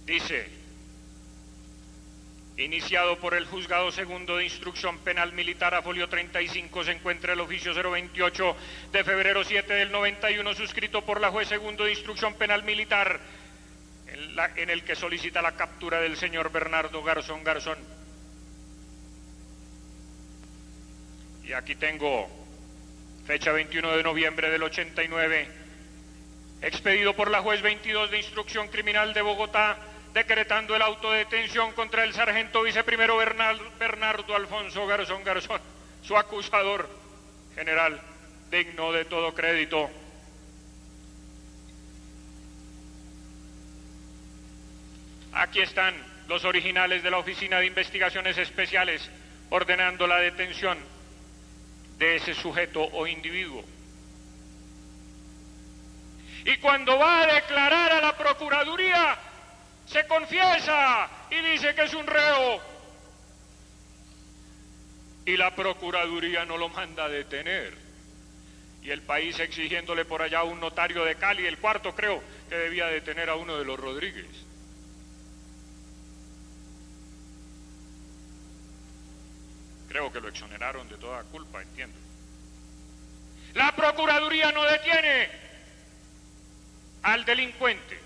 Dice, iniciado por el Juzgado Segundo de Instrucción Penal Militar a folio 35, se encuentra el oficio 028 de febrero 7 del 91, suscrito por la Juez Segundo de Instrucción Penal Militar, en el que solicita la captura del señor Bernardo Garzón Garzón. Y aquí tengo fecha 21 de noviembre del 89, expedido por la Juez 22 de Instrucción Criminal de Bogotá, decretando el auto de detención contra el sargento viceprimero Bernardo Alfonso Garzón Garzón, su acusador general, digno de todo crédito. Aquí están los originales de la Oficina de Investigaciones Especiales ordenando la detención de ese sujeto o individuo. Y cuando va a declarar a la Procuraduría, se confiesa y dice que es un reo. Y la Procuraduría no lo manda a detener. Y el país exigiéndole por allá a un notario de Cali, el cuarto creo, que debía detener a uno de los Rodríguez. Creo que lo exoneraron de toda culpa, entiendo. La Procuraduría no detiene al delincuente.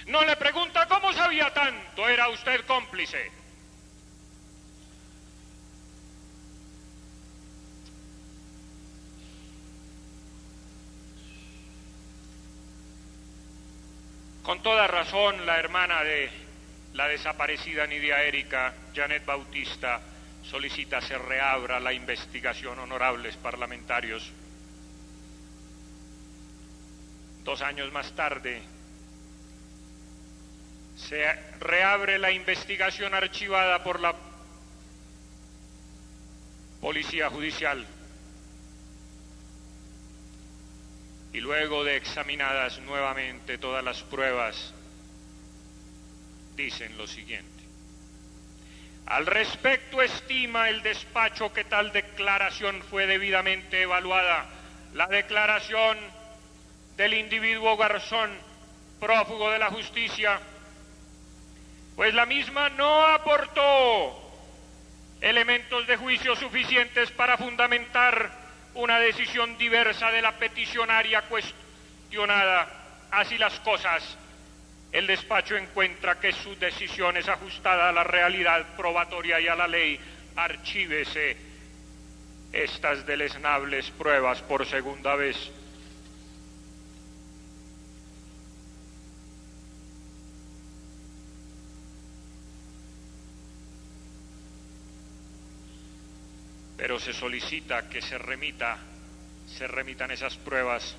No le pregunta cómo sabía tanto, era usted cómplice. Con toda razón, la hermana de la desaparecida Nidia Erika, Janet Bautista, solicita se reabra la investigación, honorables parlamentarios. 2 años más tarde, se reabre la investigación archivada por la Policía Judicial y luego de examinadas nuevamente todas las pruebas, dicen lo siguiente. Al respecto, estima el despacho que tal declaración fue debidamente evaluada. La declaración del individuo Garzón, prófugo de la justicia, pues la misma no aportó elementos de juicio suficientes para fundamentar una decisión diversa de la peticionaria cuestionada. Así las cosas, el despacho encuentra que su decisión es ajustada a la realidad probatoria y a la ley. Archívese estas deleznables pruebas por segunda vez. Pero se solicita que se remitan esas pruebas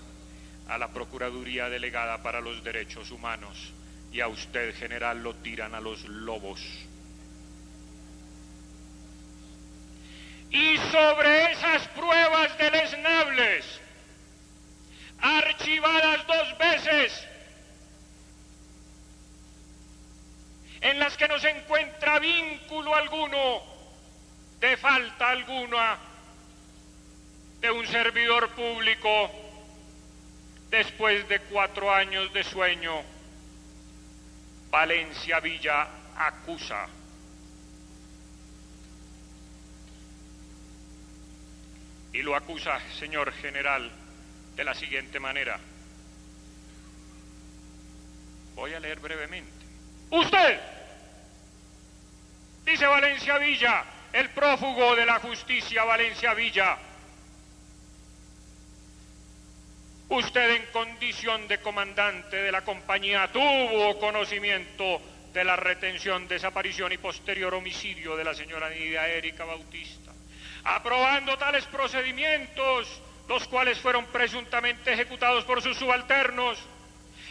a la Procuraduría Delegada para los Derechos Humanos, y a usted, general, lo tiran a los lobos. Y sobre esas pruebas deleznables, archivadas 2 veces, en las que no se encuentra vínculo alguno de falta alguna de un servidor público, después de 4 años de sueño, Valencia Villa acusa. y lo acusa, señor general, de la siguiente manera. Voy a leer brevemente. Usted, dice Valencia Villa, el prófugo de la justicia Valencia Villa, usted en condición de comandante de la compañía tuvo conocimiento de la retención, desaparición y posterior homicidio de la señora Nidia Erika Bautista, aprobando tales procedimientos, los cuales fueron presuntamente ejecutados por sus subalternos,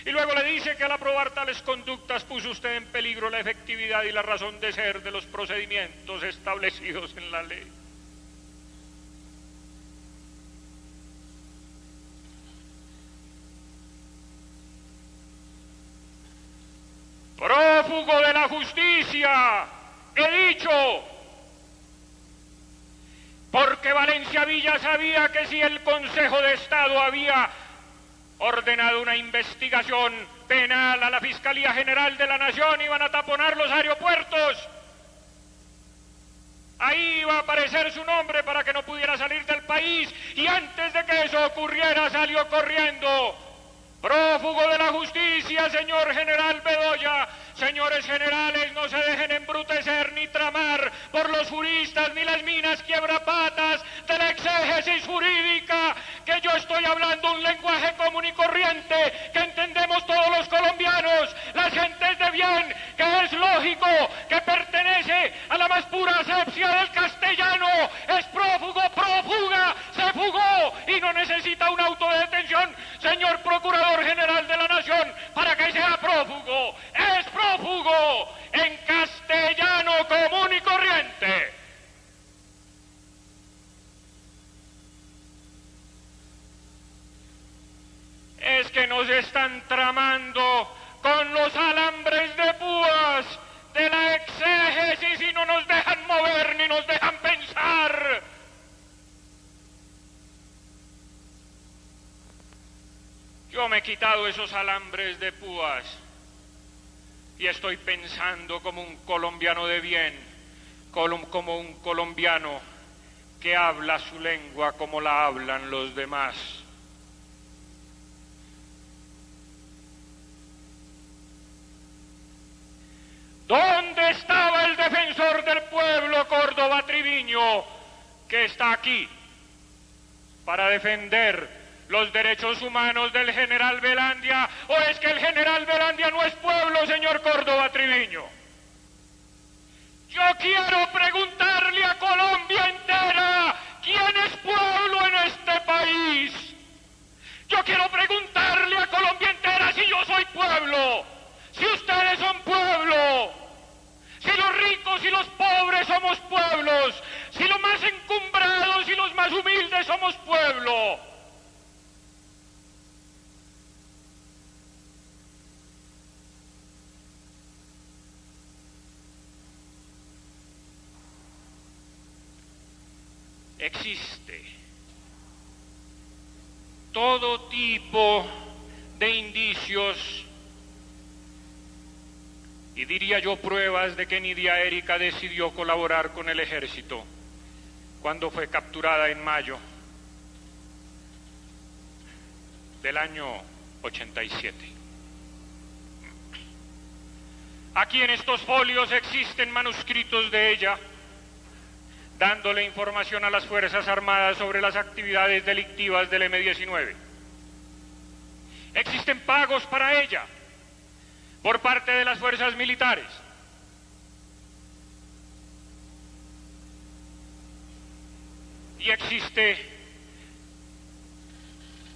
y luego le dice que al aprobar tales conductas puso usted en peligro la efectividad y la razón de ser de los procedimientos establecidos en la ley. Prófugo de la justicia, he dicho, porque Valencia Villa sabía que si el Consejo de Estado había ordenado una investigación penal a la Fiscalía General de la Nación, iban a taponar los aeropuertos. Ahí iba a aparecer su nombre para que no pudiera salir del país, y antes de que eso ocurriera salió corriendo. Prófugo de la justicia, señor general Bedoya. Señores generales, no se dejen embrutecer ni tramar por los juristas ni las minas quiebrapatas de la exégesis jurídica, que yo estoy hablando un lenguaje común y corriente que entendemos todos los colombianos, las gentes de bien, que es lógico, que pertenece a la más pura asepsia del castellano. Es prófugo, prófuga, se fugó y no necesita un auto de detención, señor Procurador General de la Nación, para que sea prófugo. Es prófugo en castellano común y corriente. Es que nos están tramando con los alambres de púas de la exégesis y no nos dejan mover ni nos dejan pensar. Yo me he quitado esos alambres de púas y estoy pensando como un colombiano de bien, como un colombiano que habla su lengua como la hablan los demás. ¿Dónde estaba el defensor del pueblo, Córdoba Triviño, que está aquí para defender los derechos humanos del general Velandia? ¿O es que el general Velandia no es pueblo, señor Córdoba Triviño? Yo quiero preguntarle a Colombia entera, ¿quién es pueblo en este país? Yo quiero preguntarle a Colombia entera si yo soy pueblo, si ustedes son pueblo, si los ricos y los pobres somos pueblos, si los más encumbrados y los más humildes somos pueblo. Existe todo tipo de indicios y diría yo pruebas de que Nidia Erika decidió colaborar con el ejército cuando fue capturada en mayo del año 87. Aquí en estos folios existen manuscritos de ella dándole información a las Fuerzas Armadas sobre las actividades delictivas del M-19. Existen pagos para ella por parte de las fuerzas militares. Y existe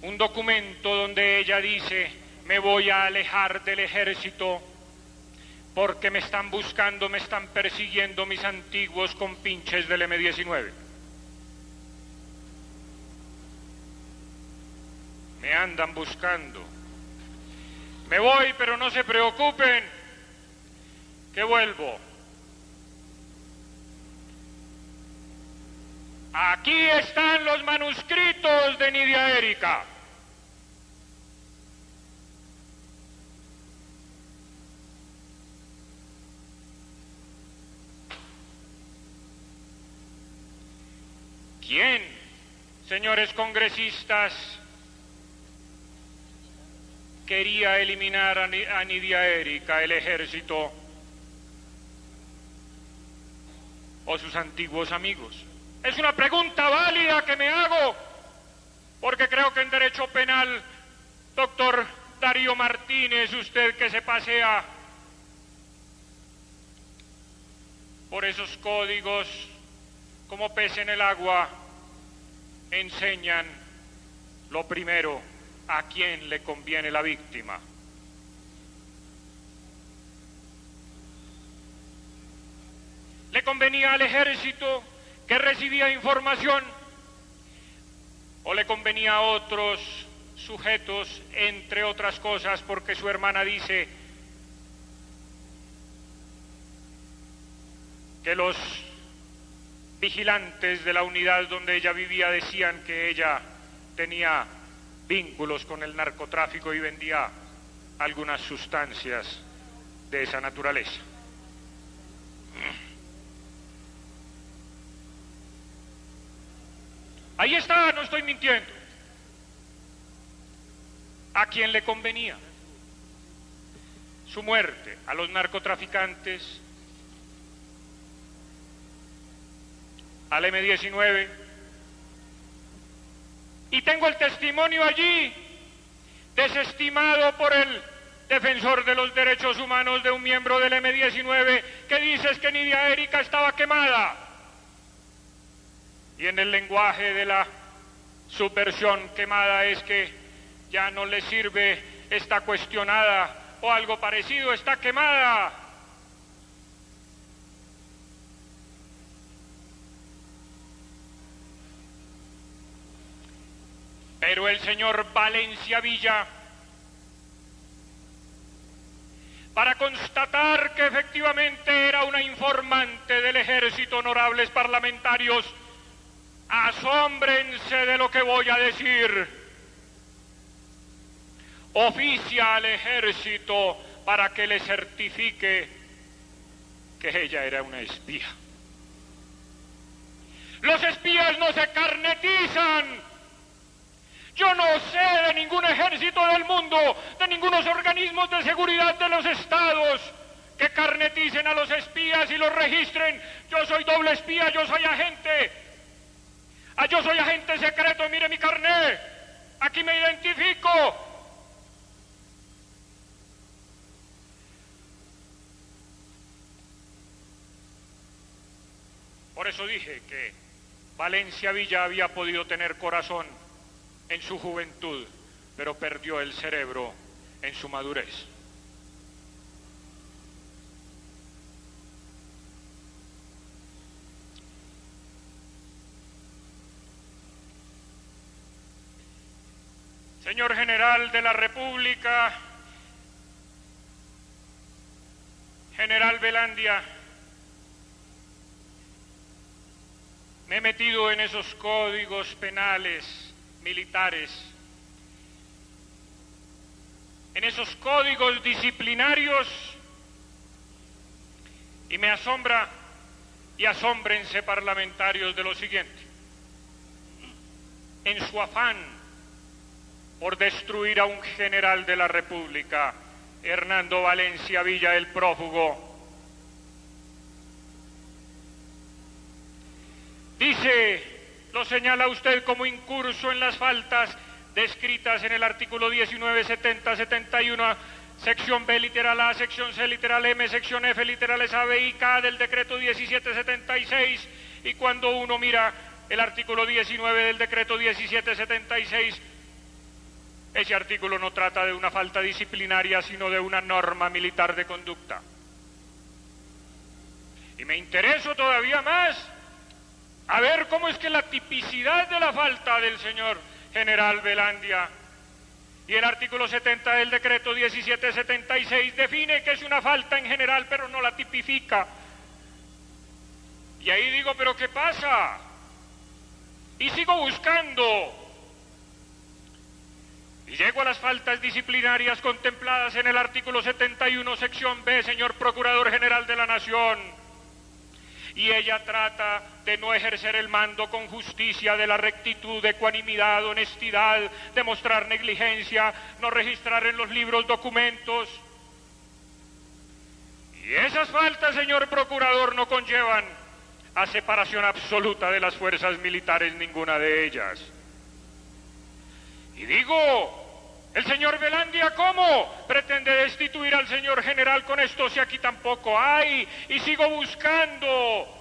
un documento donde ella dice: me voy a alejar del ejército porque me están buscando, me están persiguiendo mis antiguos compinches del M-19. Me andan buscando. Me voy, pero no se preocupen, que vuelvo. Aquí están los manuscritos de Nidia Erika. ¿Quién señores congresistas, quería eliminar a Nidia Erika, el ejército o sus antiguos amigos? Es una pregunta válida que me hago, porque creo que en derecho penal, doctor Darío Martínez, usted que se pasea por esos códigos como pez en el agua, enseñan lo primero: a quién le conviene la víctima. ¿Le convenía al ejército que recibía información o le convenía a otros sujetos, entre otras cosas porque su hermana dice que los vigilantes de la unidad donde ella vivía decían que ella tenía vínculos con el narcotráfico y vendía algunas sustancias de esa naturaleza? Ahí está, no estoy mintiendo. ¿A quién le convenía su muerte? ¿A los narcotraficantes? ¿Al M-19? Y tengo el testimonio allí, desestimado por el defensor de los derechos humanos de un miembro del M-19, que dice que Nidia Erika estaba quemada. Y en el lenguaje de la subversión, quemada es que ya no le sirve, está cuestionada o algo parecido, está quemada. Pero el señor Valencia Villa, para constatar que efectivamente era una informante del ejército, honorables parlamentarios, asómbrense de lo que voy a decir, oficia al ejército para que le certifique que ella era una espía. Los espías no se carnetizan. Yo no sé de ningún ejército del mundo, de ningunos organismos de seguridad de los estados que carneticen a los espías y los registren. Yo soy doble espía, yo soy agente. Yo soy agente secreto, mire mi carné, aquí me identifico. Por eso dije que Valencia Villa había podido tener corazón en su juventud, pero perdió el cerebro en su madurez. Señor General de la República, General Velandia, me he metido en esos códigos penales militares, en esos códigos disciplinarios, y me asombra, y asómbrense parlamentarios, de lo siguiente: en su afán por destruir a un general de la República, Hernando Valencia Villa, el prófugo, dice, lo señala usted como incurso en las faltas descritas en el artículo 19, 70, 71, sección B literal A, sección C literal M, sección F literales A, B y K del decreto 1776, y cuando uno mira el artículo 19 del decreto 1776, ese artículo no trata de una falta disciplinaria, sino de una norma militar de conducta. Y me intereso todavía más a ver cómo es que la tipicidad de la falta del señor general Velandia y el artículo 70 del decreto 1776 define que es una falta en general, pero no la tipifica. Y ahí digo, ¿pero qué pasa? Y sigo buscando. Y llego a las faltas disciplinarias contempladas en el artículo 71, sección B, señor Procurador General de la Nación. y ella trata de no ejercer el mando con justicia, de la rectitud, de ecuanimidad, honestidad, de mostrar negligencia, no registrar en los libros documentos. Y esas faltas, señor procurador, no conllevan a separación absoluta de las fuerzas militares, ninguna de ellas. Y digo, el señor Velandia, ¿cómo pretende destituir al señor general con esto si aquí tampoco hay? Y sigo buscando.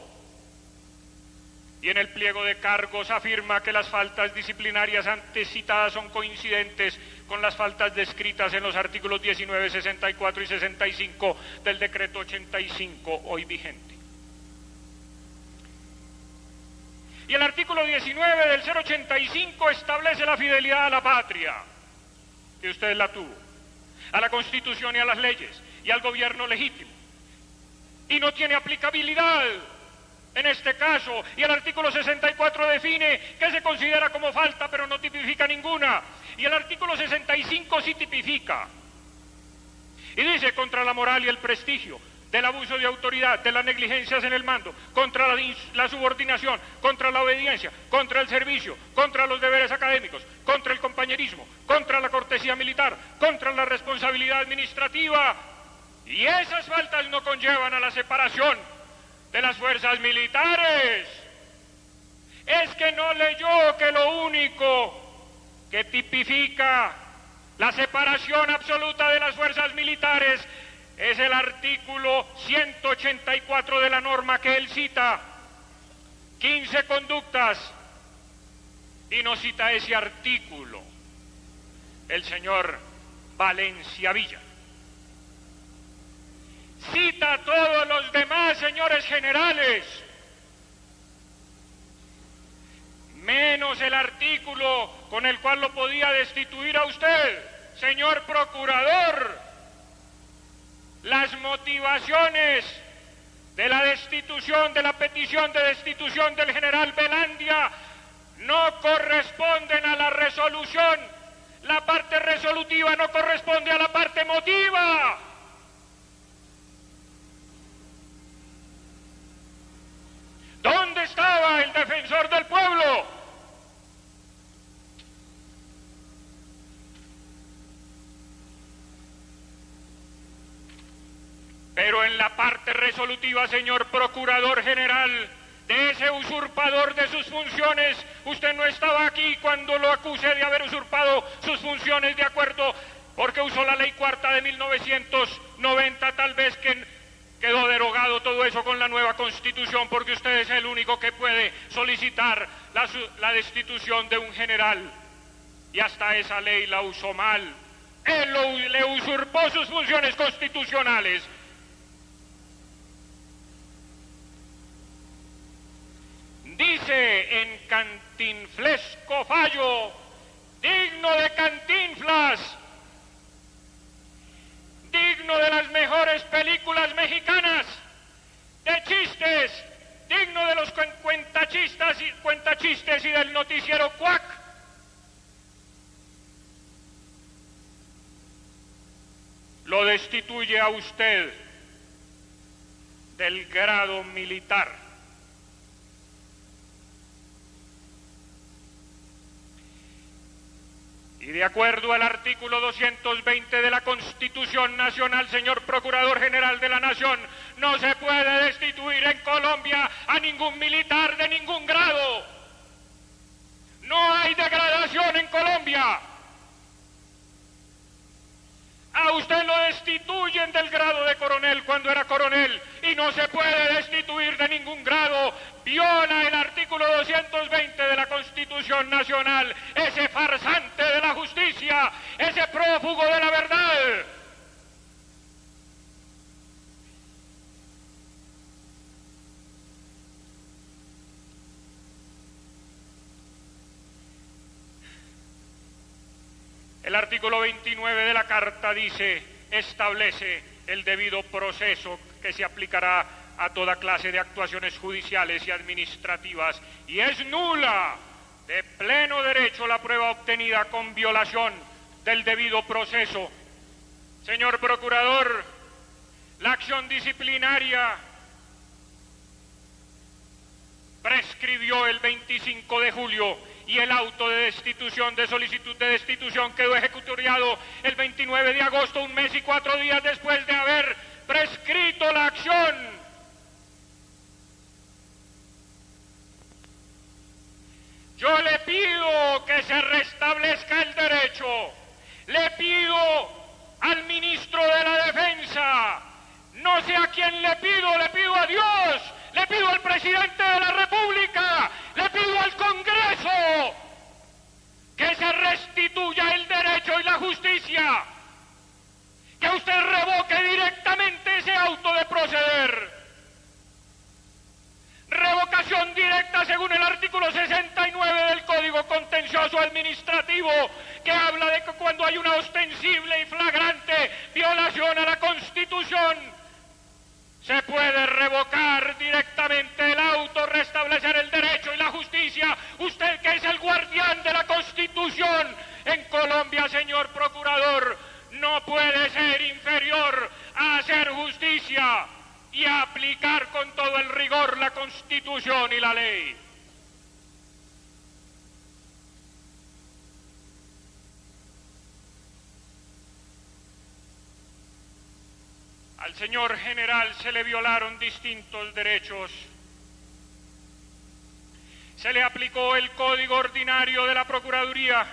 Y en el pliego de cargos afirma que las faltas disciplinarias antes citadas son coincidentes con las faltas descritas en los artículos 19, 64 y 65 del decreto 85 hoy vigente. Y el artículo 19 del 085 establece la fidelidad a la patria, que usted la tuvo, a la Constitución y a las leyes, y al gobierno legítimo. Y no tiene aplicabilidad en este caso, y el artículo 64 define que se considera como falta, pero no tipifica ninguna, y el artículo 65 sí tipifica, y dice contra la moral y el prestigio, del abuso de autoridad, de las negligencias en el mando, contra la subordinación, contra la obediencia, contra el servicio, contra los deberes académicos, contra el compañerismo, contra la cortesía militar, contra la responsabilidad administrativa, y esas faltas no conllevan a la separación de las fuerzas militares. Es que no leyó que lo único que tipifica la separación absoluta de las fuerzas militares es el artículo 184 de la norma que él cita, 15 conductas, y no cita ese artículo el señor Valencia Villa. Cita todos los demás, señores generales, menos el artículo con el cual lo podía destituir a usted, señor procurador. Las motivaciones de la destitución, de la petición de destitución del general Velandia, no corresponden a la resolución. La parte resolutiva no corresponde a la parte motiva. ¿Dónde estaba el defensor del pueblo? Pero en la parte resolutiva, señor Procurador General, de ese usurpador de sus funciones, usted no estaba aquí cuando lo acuse de haber usurpado sus funciones de acuerdo, porque usó la ley cuarta de 1990, tal vez que quedó derogado todo eso con la nueva Constitución, porque usted es el único que puede solicitar la destitución de un general, y hasta esa ley la usó mal. Él le usurpó sus funciones constitucionales. Dice en cantinflesco fallo, digno de Cantinflas, digno de las mejores películas mexicanas, de chistes, digno de los cuentachistes y del noticiero Cuac. Lo destituye a usted del grado militar. Y de acuerdo al artículo 220 de la Constitución Nacional, señor Procurador General de la Nación, no se puede destituir en Colombia a ningún militar de ningún grado. No hay degradación en Colombia. A usted lo destituyen del grado de coronel cuando era coronel y no se puede destituir de ningún grado. Viola el artículo 220 de la Constitución Nacional, ese farsante de la justicia, ese prófugo de la verdad. El artículo 29 de la Carta establece el debido proceso que se aplicará a toda clase de actuaciones judiciales y administrativas, y es nula de pleno derecho la prueba obtenida con violación del debido proceso. Señor Procurador, la acción disciplinaria prescribió el 25 de julio y el auto de destitución, de solicitud de destitución, quedó ejecutoriado el 29 de agosto, 1 mes y 4 días después de haber prescrito la acción. Yo le pido que se restablezca el derecho, le pido al ministro de la Defensa, no sé a quién le pido a Dios, le pido al presidente de la República, le pido al Congreso, que se restituya el derecho y la justicia, que usted revoque directamente ese auto de proceder. Revocación directa según el artículo 69 del Código Contencioso Administrativo, que habla de que cuando hay una ostensible y flagrante violación a la Constitución, se puede revocar directamente el auto, restablecer el derecho y la justicia. Usted, que es el guardián de la Constitución en Colombia, señor procurador, no puede ser inferior a hacer justicia y a aplicar con todo el rigor la Constitución y la ley. Al señor general se le violaron distintos derechos. Se le aplicó el Código Ordinario de la Procuraduría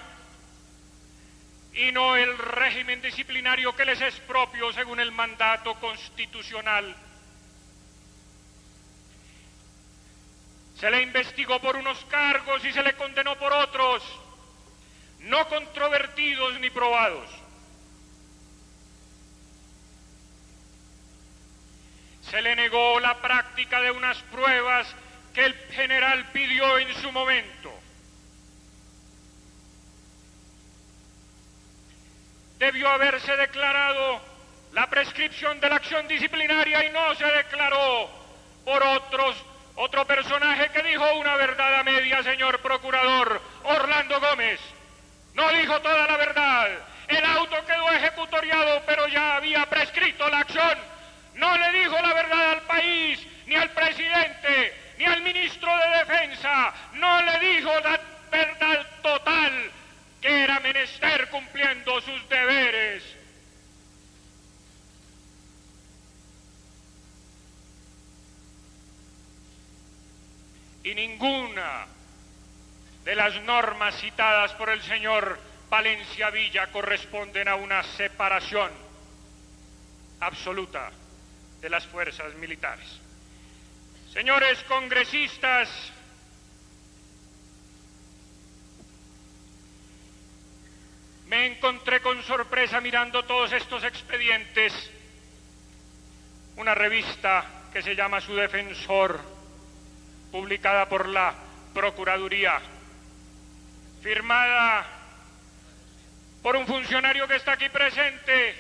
y no el régimen disciplinario que les es propio según el mandato constitucional. Se le investigó por unos cargos y se le condenó por otros, no controvertidos ni probados. Se le negó la práctica de unas pruebas que el general pidió en su momento. Debió haberse declarado la prescripción de la acción disciplinaria y no se declaró por otro personaje que dijo una verdad a media, señor procurador, Orlando Gómez. No dijo toda la verdad. El auto quedó ejecutoriado, pero ya había prescrito la acción. No le dijo la verdad al país, ni al presidente, ni al ministro de Defensa. No le dijo la verdad total, que era menester cumpliendo sus deberes. Y ninguna de las normas citadas por el señor Valencia Villa corresponden a una separación absoluta de las fuerzas militares. Señores congresistas, me encontré con sorpresa mirando todos estos expedientes una revista que se llama Su Defensor, publicada por la Procuraduría, firmada por un funcionario que está aquí presente,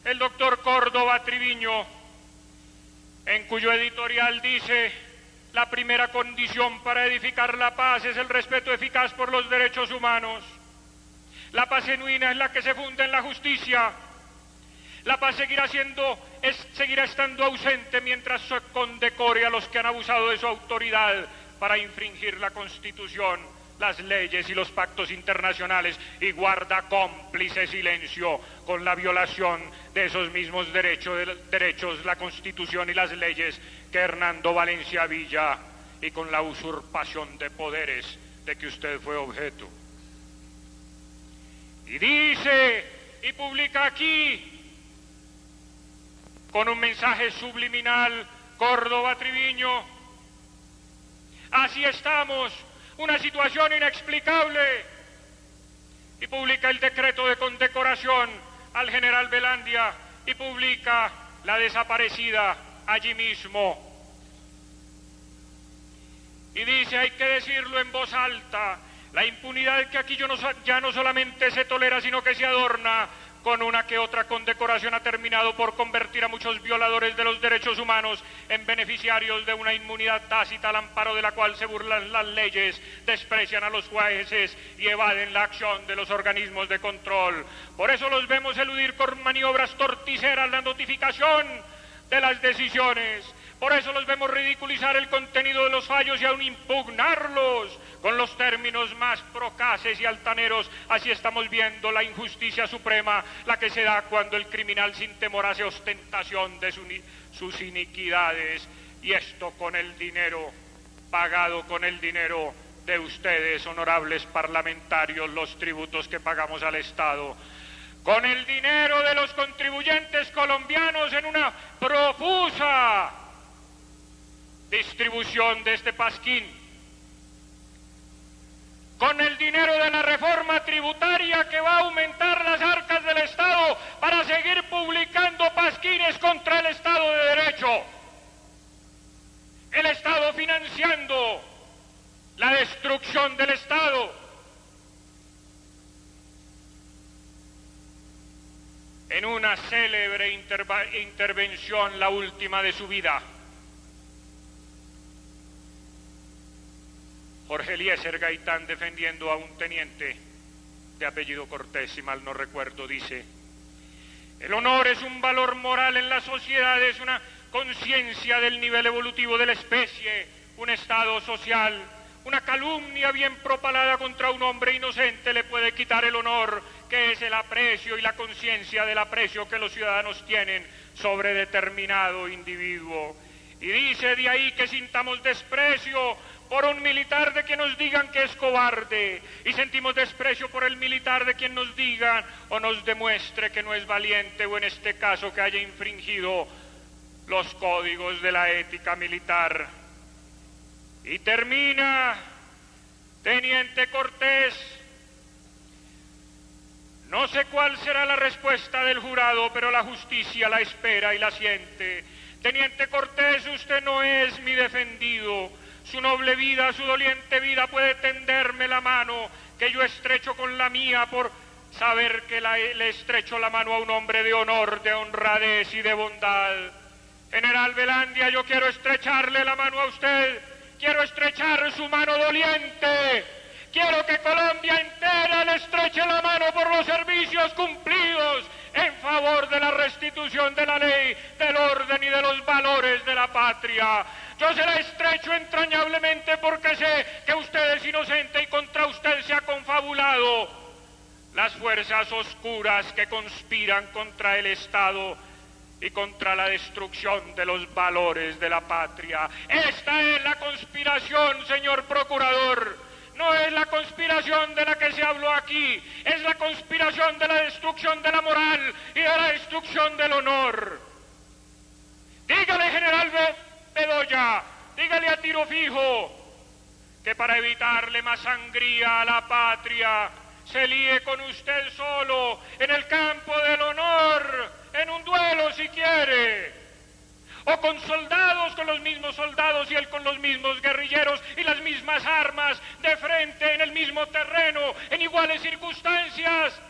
el doctor Córdoba Triviño, en cuyo editorial dice: la primera condición para edificar la paz es el respeto eficaz por los derechos humanos. La paz genuina es la que se funda en la justicia. La paz seguirá estando ausente mientras se condecore a los que han abusado de su autoridad para infringir la Constitución, las leyes y los pactos internacionales, y guarda cómplice silencio con la violación de esos mismos derechos, la Constitución y las leyes, que Hernando Valencia Villa, y con la usurpación de poderes de que usted fue objeto. Y dice y publica aquí, con un mensaje subliminal, Córdoba Triviño: así estamos, una situación inexplicable. Y publica el decreto de condecoración al general Velandia y publica la desaparecida allí mismo. Y dice, hay que decirlo en voz alta, la impunidad que aquí ya no solamente se tolera, sino que se adorna con una que otra condecoración, ha terminado por convertir a muchos violadores de los derechos humanos en beneficiarios de una inmunidad tácita, al amparo de la cual se burlan las leyes, desprecian a los jueces y evaden la acción de los organismos de control. Por eso los vemos eludir con maniobras torticeras la notificación de las decisiones, Por eso los vemos ridiculizar el contenido de los fallos y aún impugnarlos con los términos más procaces y altaneros. Así estamos viendo la injusticia suprema, la que se da cuando el criminal sin temor hace ostentación de sus iniquidades. Y esto con el dinero, pagado con el dinero de ustedes, honorables parlamentarios, los tributos que pagamos al Estado, con el dinero de los contribuyentes colombianos en una profusa distribución de este pasquín, con el dinero de la reforma tributaria que va a aumentar las arcas del Estado para seguir publicando pasquines contra el Estado de Derecho, el Estado financiando la destrucción del Estado. En una célebre intervención, la última de su vida, Jorge Eliezer Gaitán, defendiendo a un teniente de apellido Cortés, si mal no recuerdo, dice: el honor es un valor moral en la sociedad, es una conciencia del nivel evolutivo de la especie, un estado social. Una calumnia bien propalada contra un hombre inocente le puede quitar el honor, que es el aprecio y la conciencia del aprecio que los ciudadanos tienen sobre determinado individuo. Y dice de ahí que sintamos desprecio por un militar de quien nos digan que es cobarde, y sentimos desprecio por el militar de quien nos digan o nos demuestre que no es valiente, o en este caso que haya infringido los códigos de la ética militar. Y termina: Teniente Cortés, no sé cuál será la respuesta del jurado, pero la justicia la espera y la siente. Teniente Cortés, usted no es mi defendido. Su noble vida, su doliente vida puede tenderme la mano que yo estrecho con la mía por saber que le estrecho la mano a un hombre de honor, de honradez y de bondad. General Velandia, yo quiero estrecharle la mano a usted, quiero estrechar su mano doliente, quiero que Colombia entera le estreche la mano por los servicios cumplidos en favor de la restitución de la ley, del orden y de los valores de la patria. Yo se la estrecho entrañablemente porque sé que usted es inocente y contra usted se ha confabulado las fuerzas oscuras que conspiran contra el Estado y contra la destrucción de los valores de la patria. Esta es la conspiración, señor procurador. No es la conspiración de la que se habló aquí, es la conspiración de la destrucción de la moral y de la destrucción del honor. Dígale, general Bedoya, dígale a tiro fijo que para evitarle más sangría a la patria se líe con usted solo en el campo del honor, en un duelo si quiere, o con soldados, con los mismos soldados y él con los mismos guerrilleros y las mismas armas de frente en el mismo terreno, en iguales circunstancias,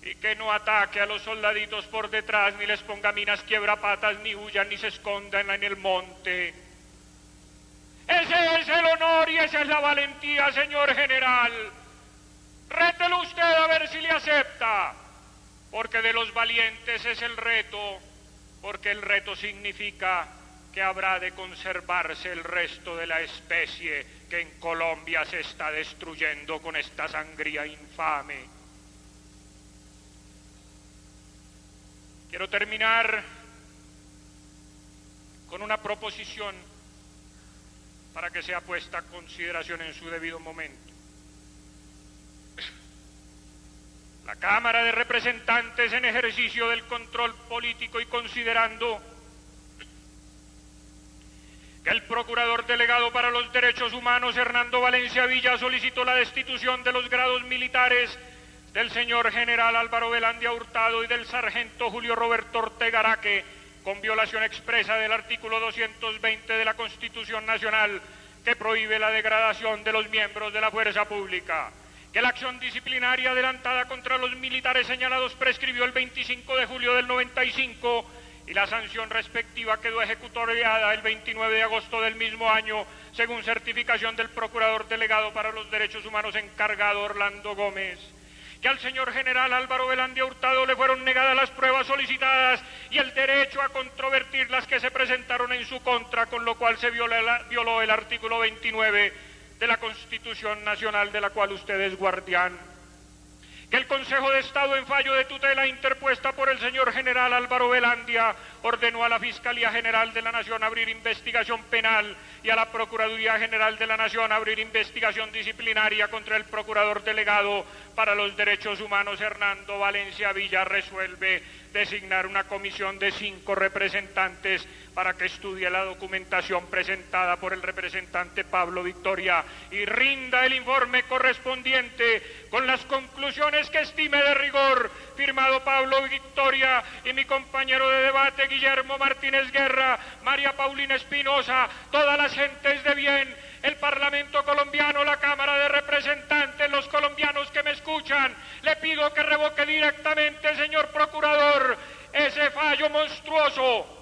y que no ataque a los soldaditos por detrás, ni les ponga minas quiebrapatas, ni huyan, ni se escondan en el monte. Ese es el honor y esa es la valentía, señor general. Rételo usted a ver si le acepta, porque de los valientes es el reto, porque el reto significa que habrá de conservarse el resto de la especie que en Colombia se está destruyendo con esta sangría infame. Quiero terminar con una proposición para que sea puesta a consideración en su debido momento. La Cámara de Representantes, en ejercicio del control político y considerando que el Procurador Delegado para los Derechos Humanos, Hernando Valencia Villa, solicitó la destitución de los grados militares del señor general Álvaro Velandia Hurtado y del sargento Julio Roberto Ortega Araque, con violación expresa del artículo 220 de la Constitución Nacional, que prohíbe la degradación de los miembros de la fuerza pública. Que la acción disciplinaria adelantada contra los militares señalados prescribió el 25 de julio del 95 y la sanción respectiva quedó ejecutoriada el 29 de agosto del mismo año, según certificación del Procurador Delegado para los Derechos Humanos encargado Orlando Gómez. que al señor general Álvaro Velandia Hurtado le fueron negadas las pruebas solicitadas y el derecho a controvertir las que se presentaron en su contra, con lo cual se violó el artículo 29 de la Constitución Nacional, de la cual usted es guardián. Que el Consejo de Estado, en fallo de tutela interpuesta por el señor general Álvaro Velandia, ordenó a la Fiscalía General de la Nación abrir investigación penal y a la Procuraduría General de la Nación abrir investigación disciplinaria contra el Procurador Delegado para los Derechos Humanos Hernando Valencia Villa. Resuelve designar una comisión de 5 representantes para que estudie la documentación presentada por el representante Pablo Victoria y rinda el informe correspondiente con las conclusiones que estime de rigor. Firmado Pablo Victoria y mi compañero de debate Guillermo Martínez Guerra, María Paulina Espinosa, todas las gentes de bien, el Parlamento colombiano, la Cámara de Representantes, los colombianos que me escuchan, le pido que revoque directamente, señor Procurador, ese fallo monstruoso.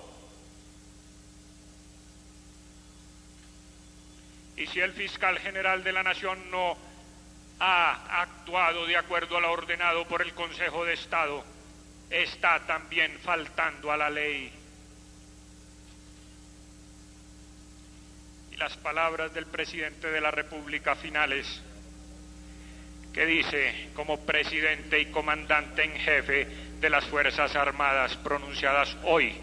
Y si el fiscal general de la Nación no ha actuado de acuerdo a lo ordenado por el Consejo de Estado, está también faltando a la ley. Y las palabras del presidente de la República finales, que dice como presidente y comandante en jefe de las Fuerzas Armadas pronunciadas hoy: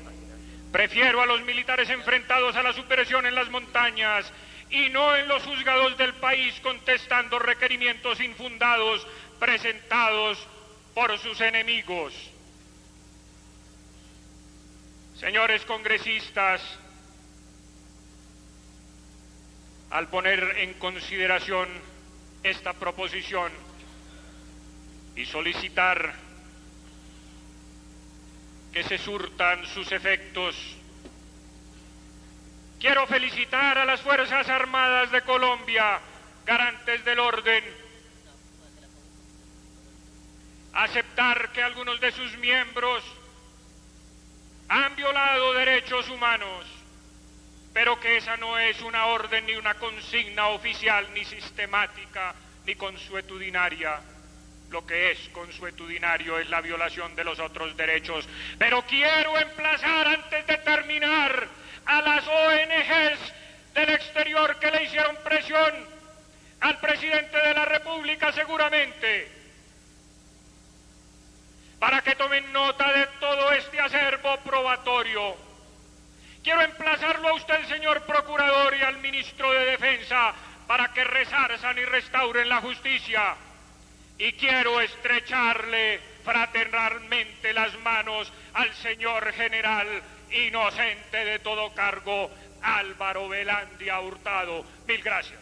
prefiero a los militares enfrentados a la subversión en las montañas y no en los juzgados del país contestando requerimientos infundados presentados por sus enemigos. Señores congresistas, al poner en consideración esta proposición y solicitar que se surtan sus efectos, quiero felicitar a las Fuerzas Armadas de Colombia, garantes del orden, aceptar que algunos de sus miembros han violado derechos humanos, pero que esa no es una orden ni una consigna oficial, ni sistemática, ni consuetudinaria. Lo que es consuetudinario es la violación de los otros derechos. Pero quiero emplazar, antes de terminar, a las ONGs del exterior que le hicieron presión al presidente de la República seguramente, para que tomen nota de todo este acervo probatorio. Quiero emplazarlo a usted, señor Procurador, y al Ministro de Defensa, para que resarzan y restauren la justicia. Y quiero estrecharle fraternalmente las manos al señor general inocente de todo cargo, Álvaro Velandia Hurtado. Mil gracias.